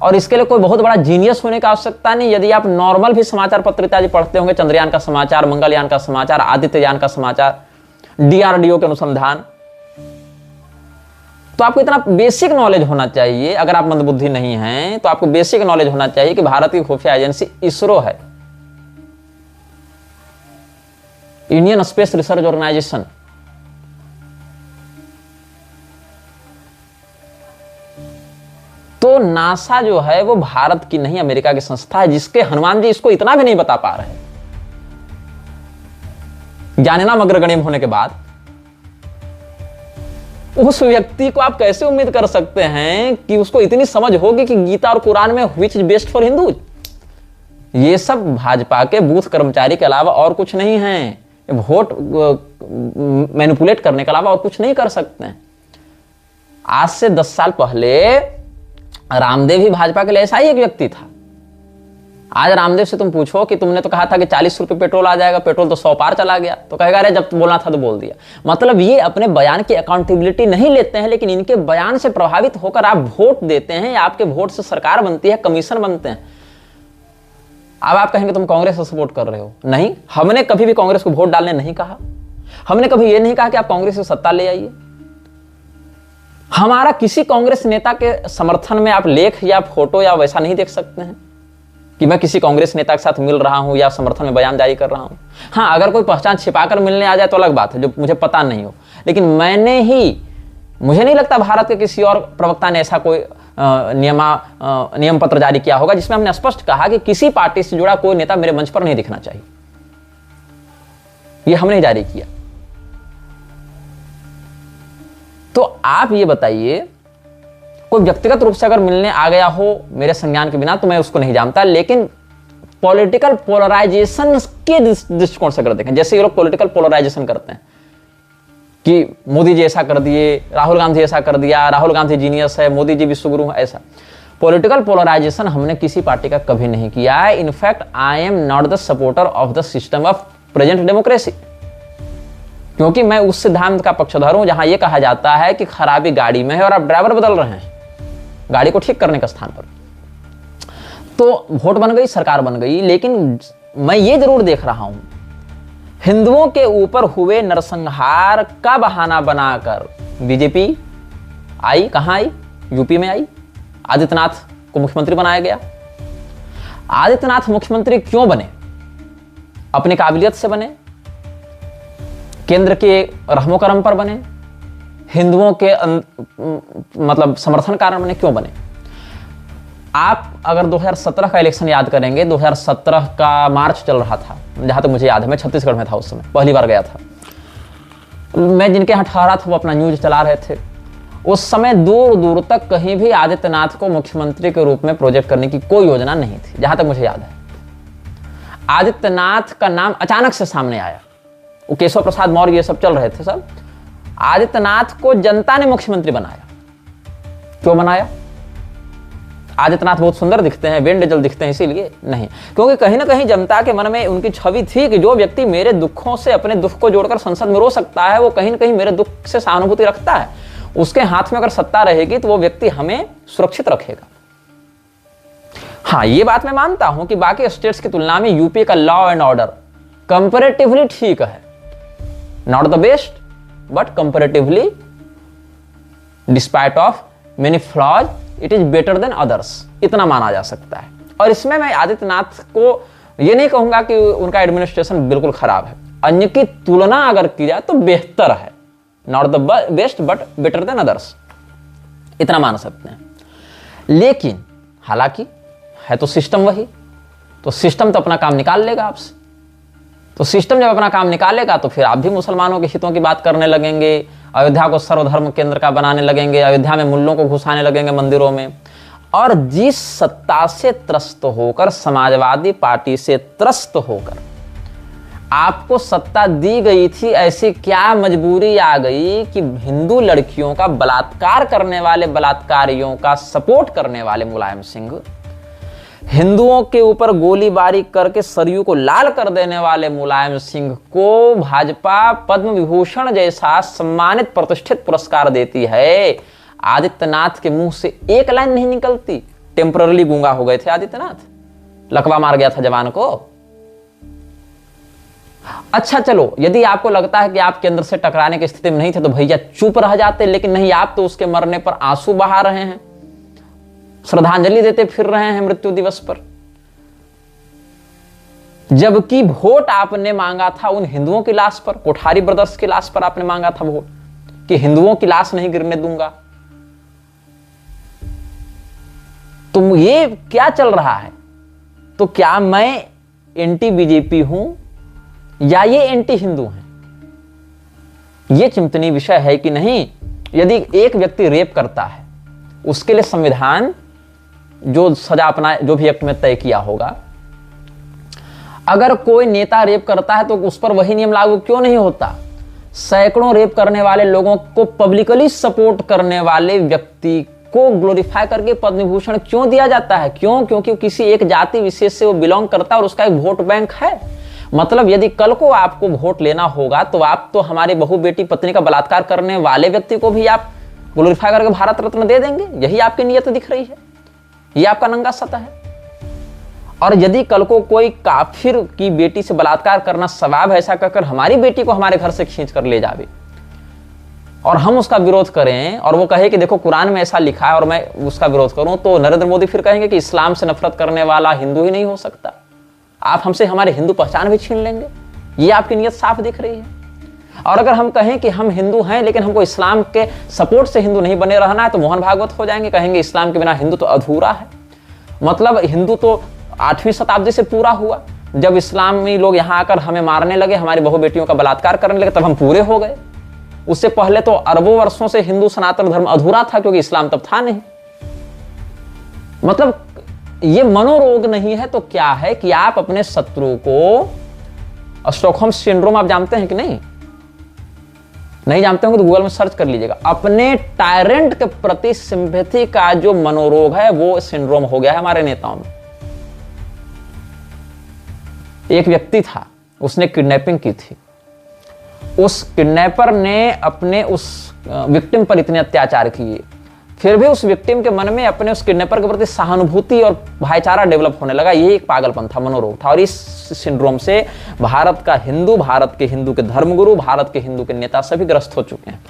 और इसके लिए कोई बहुत बड़ा जीनियस होने की आवश्यकता नहीं। यदि आप नॉर्मल भी समाचार पत्र इत्यादि पढ़ते होंगे, चंद्रयान का समाचार, मंगलयान का समाचार, आदित्ययान का समाचार, डीआरडीओ के अनुसंधान, तो आपको इतना बेसिक नॉलेज होना चाहिए। अगर आप मंदबुद्धि नहीं हैं तो आपको बेसिक नॉलेज होना चाहिए कि भारत की खुफिया एजेंसी इसरो है, इंडियन स्पेस रिसर्च ऑर्गेनाइजेशन। तो नासा जो है वो भारत की नहीं, अमेरिका की संस्था है, जिसके हनुमान जी इसको इतना भी नहीं बता पा रहे, ज्ञानेनाम अग्रगण्य होने के बाद। उस व्यक्ति को आप कैसे उम्मीद कर सकते हैं कि उसको इतनी समझ होगी कि गीता और कुरान में which is best for Hindus? ये सब भाजपा के बूथ कर्मचारी के अलावा और कुछ नहीं है। वोट मैनिपुलेट करने के अलावा और कुछ नहीं कर सकते हैं। आज से 10 साल पहले रामदेव ही भाजपा के लिए ऐसा ही एक व्यक्ति था। आज रामदेव से तुम पूछो कि तुमने तो कहा था कि 40 रुपए पेट्रोल आ जाएगा, पेट्रोल तो 100 पार चला गया, तो कहेगा अरे जब बोलना था तो बोल दिया। मतलब ये अपने बयान की अकाउंटेबिलिटी नहीं लेते हैं, लेकिन इनके बयान से प्रभावित होकर आप वोट देते हैं, आपके वोट से सरकार बनती है, कमीशन बनते हैं। अब आप कहेंगे तुम कांग्रेस को सपोर्ट कर रहे हो। नहीं, हमने कभी भी कांग्रेस को वोट डालने नहीं कहा। हमने कभी यह नहीं कहा कि आप कांग्रेस की सत्ता ले आइए। हमारा किसी कांग्रेस नेता के समर्थन में आप लेख या फोटो या वैसा नहीं देख सकते हैं कि मैं किसी कांग्रेस नेता के साथ मिल रहा हूं या समर्थन में बयान जारी कर रहा हूं। हां, अगर कोई पहचान छिपाकर मिलने आ जाए तो अलग बात है, जो मुझे पता नहीं हो। लेकिन मुझे नहीं लगता भारत के किसी और प्रवक्ता ने ऐसा कोई नियम पत्र जारी किया होगा जिसमें हमने स्पष्ट कहा कि किसी पार्टी से जुड़ा कोई नेता मेरे मंच पर नहीं दिखना चाहिए। यह हमने जारी किया। तो आप ये बताइए, कोई व्यक्तिगत रूप से अगर मिलने आ गया हो मेरे संज्ञान के बिना तो मैं उसको नहीं जानता, लेकिन पॉलिटिकल पोलराइजेशन के दृष्टिकोण से अगर देखें, जैसे ये लोग पॉलिटिकल पोलराइजेशन करते हैं कि मोदी जी ऐसा कर दिए, राहुल गांधी ऐसा कर दिया, राहुल गांधी जीनियस है, मोदी जी विश्वगुरु है, ऐसा पॉलिटिकल पोलराइजेशन हमने किसी पार्टी का कभी नहीं किया है। In fact I am not the supporter of the system of present democracy, क्योंकि मैं उस सिद्धांत का पक्षधर हूं जहां यह कहा जाता है कि खराबी गाड़ी में है और आप ड्राइवर बदल रहे हैं गाड़ी को ठीक करने के स्थान पर। तो वोट बन गई, सरकार बन गई, लेकिन मैं ये जरूर देख रहा हूं, हिंदुओं के ऊपर हुए नरसंहार का बहाना बनाकर बीजेपी आई। कहां आई? यूपी में आई। आदित्यनाथ को मुख्यमंत्री बनाया गया। आदित्यनाथ मुख्यमंत्री क्यों बने? अपनी काबिलियत से बने, केंद्र के रहमो करम पर बने, हिंदुओं के मतलब समर्थन कारण बने। क्यों बने? आप अगर 2017 का इलेक्शन याद करेंगे, 2017 का मार्च चल रहा था, जहां तक मुझे याद है, मैं छत्तीसगढ़ में था उस समय, पहली बार गया था मैं। जिनके यहाँ ठहरा था वो अपना न्यूज चला रहे थे। उस समय दूर दूर तक कहीं भी आदित्यनाथ को मुख्यमंत्री के रूप में प्रोजेक्ट करने की कोई योजना नहीं थी, जहां तक मुझे याद है। आदित्यनाथ का नाम अचानक से सामने आया, वो केशव प्रसाद मौर्य ये सब चल रहे थे सब। आदित्यनाथ को जनता ने मुख्यमंत्री बनाया। क्यों बनाया? आदित्यनाथ बहुत सुंदर दिखते हैं, वेंडजल दिखते हैं, इसीलिए नहीं, क्योंकि कहीं ना कहीं जनता के मन में उनकी छवि थी कि जो व्यक्ति मेरे दुखों से अपने दुख को जोड़कर संसद में रो सकता है, वो कहीं ना कहीं मेरे दुख से सहानुभूति रखता है। उसके हाथ में अगर सत्ता रहेगी तो वो व्यक्ति हमें सुरक्षित रखेगा। हाँ, ये बात मैं मानता हूं कि बाकी स्टेट्स की तुलना में यूपी का लॉ एंड ऑर्डर कंपैरेटिवली ठीक है, not the best but comparatively, despite of many flaws, it is better than others, इतना माना जा सकता है। और इसमें मैं आदित्यनाथ को यह नहीं कहूंगा कि उनका एडमिनिस्ट्रेशन बिल्कुल खराब है। अन्य की तुलना अगर की जाए तो बेहतर है, not the best but better than others, इतना मान सकते हैं। लेकिन हालांकि है तो सिस्टम वही, तो सिस्टम तो अपना काम निकाल लेगा आपसे। तो सिस्टम जब अपना काम निकालेगा तो फिर आप भी मुसलमानों के हितों की बात करने लगेंगे, अयोध्या को सर्वधर्म केंद्र का बनाने लगेंगे, अयोध्या में मुल्लों को घुसाने लगेंगे मंदिरों में। और जिस सत्ता से त्रस्त होकर, समाजवादी पार्टी से त्रस्त होकर आपको सत्ता दी गई थी, ऐसी क्या मजबूरी आ गई कि हिंदू लड़कियों का बलात्कार करने वाले बलात्कारियों का सपोर्ट करने वाले मुलायम सिंह, हिंदुओं के ऊपर गोलीबारी करके सरयू को लाल कर देने वाले मुलायम सिंह को भाजपा पद्म विभूषण जैसा सम्मानित प्रतिष्ठित पुरस्कार देती है। आदित्यनाथ के मुंह से एक लाइन नहीं निकलती। टेम्पररी गूंगा हो गए थे आदित्यनाथ, लकवा मार गया था जवान को। अच्छा चलो, यदि आपको लगता है कि आप केंद्र से टकराने की स्थिति में नहीं थे तो भैया चुप रह जाते, लेकिन नहीं, आप तो उसके मरने पर आंसू बहा रहे हैं, श्रद्धांजलि देते फिर रहे हैं मृत्यु दिवस पर। जबकि वोट आपने मांगा था उन हिंदुओं की लाश पर, कोठारी ब्रदर्स की लाश पर आपने मांगा था वोट कि हिंदुओं की लाश नहीं गिरने दूंगा। तो ये क्या चल रहा है? तो क्या मैं एंटी बीजेपी हूं या ये एंटी हिंदू हैं? ये चिंतनीय विषय है कि नहीं। यदि एक व्यक्ति रेप करता है, उसके लिए संविधान जो सजा अपना जो भी एक्ट में तय किया होगा, अगर कोई नेता रेप करता है तो उस पर वही नियम लागू क्यों नहीं होता? सैकड़ों रेप करने वाले लोगों को पब्लिकली सपोर्ट करने वाले व्यक्ति को ग्लोरीफाई करके पद्म विभूषण क्यों दिया जाता है? क्यों? क्योंकि किसी एक जाति विशेष से वो बिलोंग करता है और उसका एक वोट बैंक है। मतलब यदि कल को आपको वोट लेना होगा तो आप तो हमारी बहू बेटी पत्नी का बलात्कार करने वाले व्यक्ति को भी आप ग्लोरीफाई करके भारत रत्न दे देंगे। यही आपकी नीयत दिख रही है, ये आपका नंगा सत्य है। और यदि कल को कोई काफिर की बेटी से बलात्कार करना सवाब ऐसा कहकर हमारी बेटी को हमारे घर से खींच कर ले जावे और हम उसका विरोध करें और वो कहे कि देखो कुरान में ऐसा लिखा है और मैं उसका विरोध करूं, तो नरेंद्र मोदी फिर कहेंगे कि इस्लाम से नफरत करने वाला हिंदू ही नहीं हो सकता, आप हमसे हमारे हिंदू पहचान भी छीन लेंगे। ये आपकी नीयत साफ दिख रही है। और अगर हम कहें कि हम हिंदू हैं लेकिन हमको इस्लाम के सपोर्ट से हिंदू नहीं बने रहना है, तो मोहन भागवत हो जाएंगे, कहेंगे इस्लाम के बिना हिंदू तो अधूरा है। मतलब हिंदू तो 8वीं शताब्दी से पूरा हुआ, जब इस्लामी लोग यहां आकर हमें मारने लगे, हमारी बहु बेटियों का बलात्कार करने लगे, तब हम पूरे हो गए। उससे पहले तो अरबों वर्षों से हिंदू सनातन धर्म अधूरा था क्योंकि इस्लाम तब था नहीं। मतलब ये मनोरोग नहीं है तो क्या है कि आप अपने शत्रु को, स्टॉकहोम सिंड्रोम आप जानते हैं कि नहीं? नहीं जानते होंगे तो गूगल में सर्च कर लीजिएगा। अपने टायरेंट के प्रति सिंपैथी का जो मनोरोग है वो सिंड्रोम हो गया है हमारे नेताओं में। एक व्यक्ति था, उसने किडनैपिंग की थी, उस किडनैपर ने अपने उस विक्टिम पर इतने अत्याचार किए, फिर भी उस विक्टिम के मन में अपने उस किडनैपर के प्रति सहानुभूति और भाईचारा डेवलप होने लगा। यही एक पागलपन था, मनोरोग था। और इस सिंड्रोम से भारत का हिंदू, भारत के हिंदू के धर्मगुरु, भारत के हिंदू के नेता सभी ग्रस्त हो चुके हैं,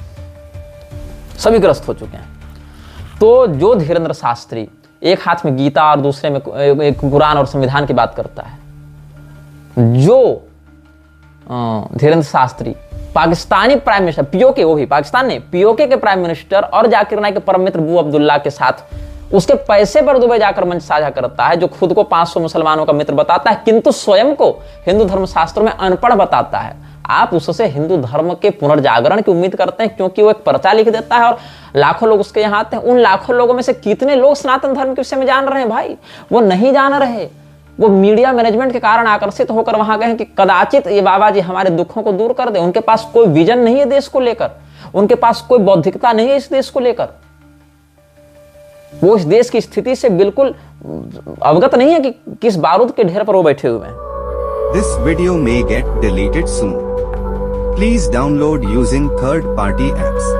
सभी ग्रस्त हो चुके हैं। तो जो धीरेन्द्र शास्त्री एक हाथ में गीता और दूसरे में एक कुरान और संविधान की बात करता है, जो Dhirendra Shastri Pakistani prime minister PoK, वो भी पाकिस्तान ने पीओके के प्राइम मिनिस्टर और जाकिर नाइक के परम मित्र बू अब्दुल्ला के साथ उसके पैसे पर दुबई जाकर मंच साझा करता है, जो खुद को 500 मुसलमानों का मित्र बताता है किंतु स्वयं को हिंदू धर्म शास्त्रों में अनपढ़ बताता है। आप उससे हिंदू धर्म के पुनर्जागरण की उम्मीद करते हैं क्योंकि वो एक पर्चा लिख देता है और लाखों लोग उसके यहाँ आते हैं। उन लाखों लोगों में से कितने लोग सनातन धर्म के विषय में जान रहे हैं भाई? वो नहीं जान रहे। वो मीडिया मैनेजमेंट के कारण आकर्षित होकर वहां गए कि कदाचित ये बाबा जी हमारे दुखों को दूर कर दे। उनके पास कोई विजन नहीं है देश को लेकर, उनके पास कोई बौद्धिकता नहीं है इस देश को लेकर। वो इस देश की स्थिति से बिल्कुल अवगत नहीं है कि किस बारूद के ढेर पर वो बैठे हुए हैं। This video may get deleted soon. Please download using third-party apps.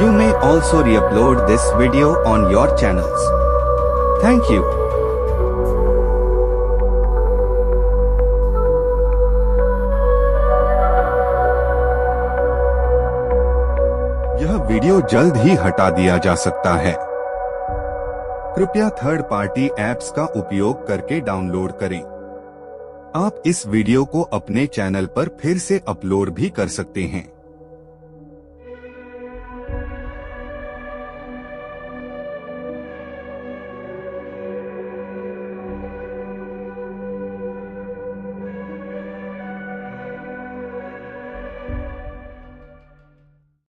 You may also re-upload this video on your channels. Thank you. यह वीडियो जल्द ही हटा दिया जा सकता है। कृपया थर्ड पार्टी ऐप्स का उपयोग करके डाउनलोड करें। आप इस वीडियो को अपने चैनल पर फिर से अपलोड भी कर सकते हैं।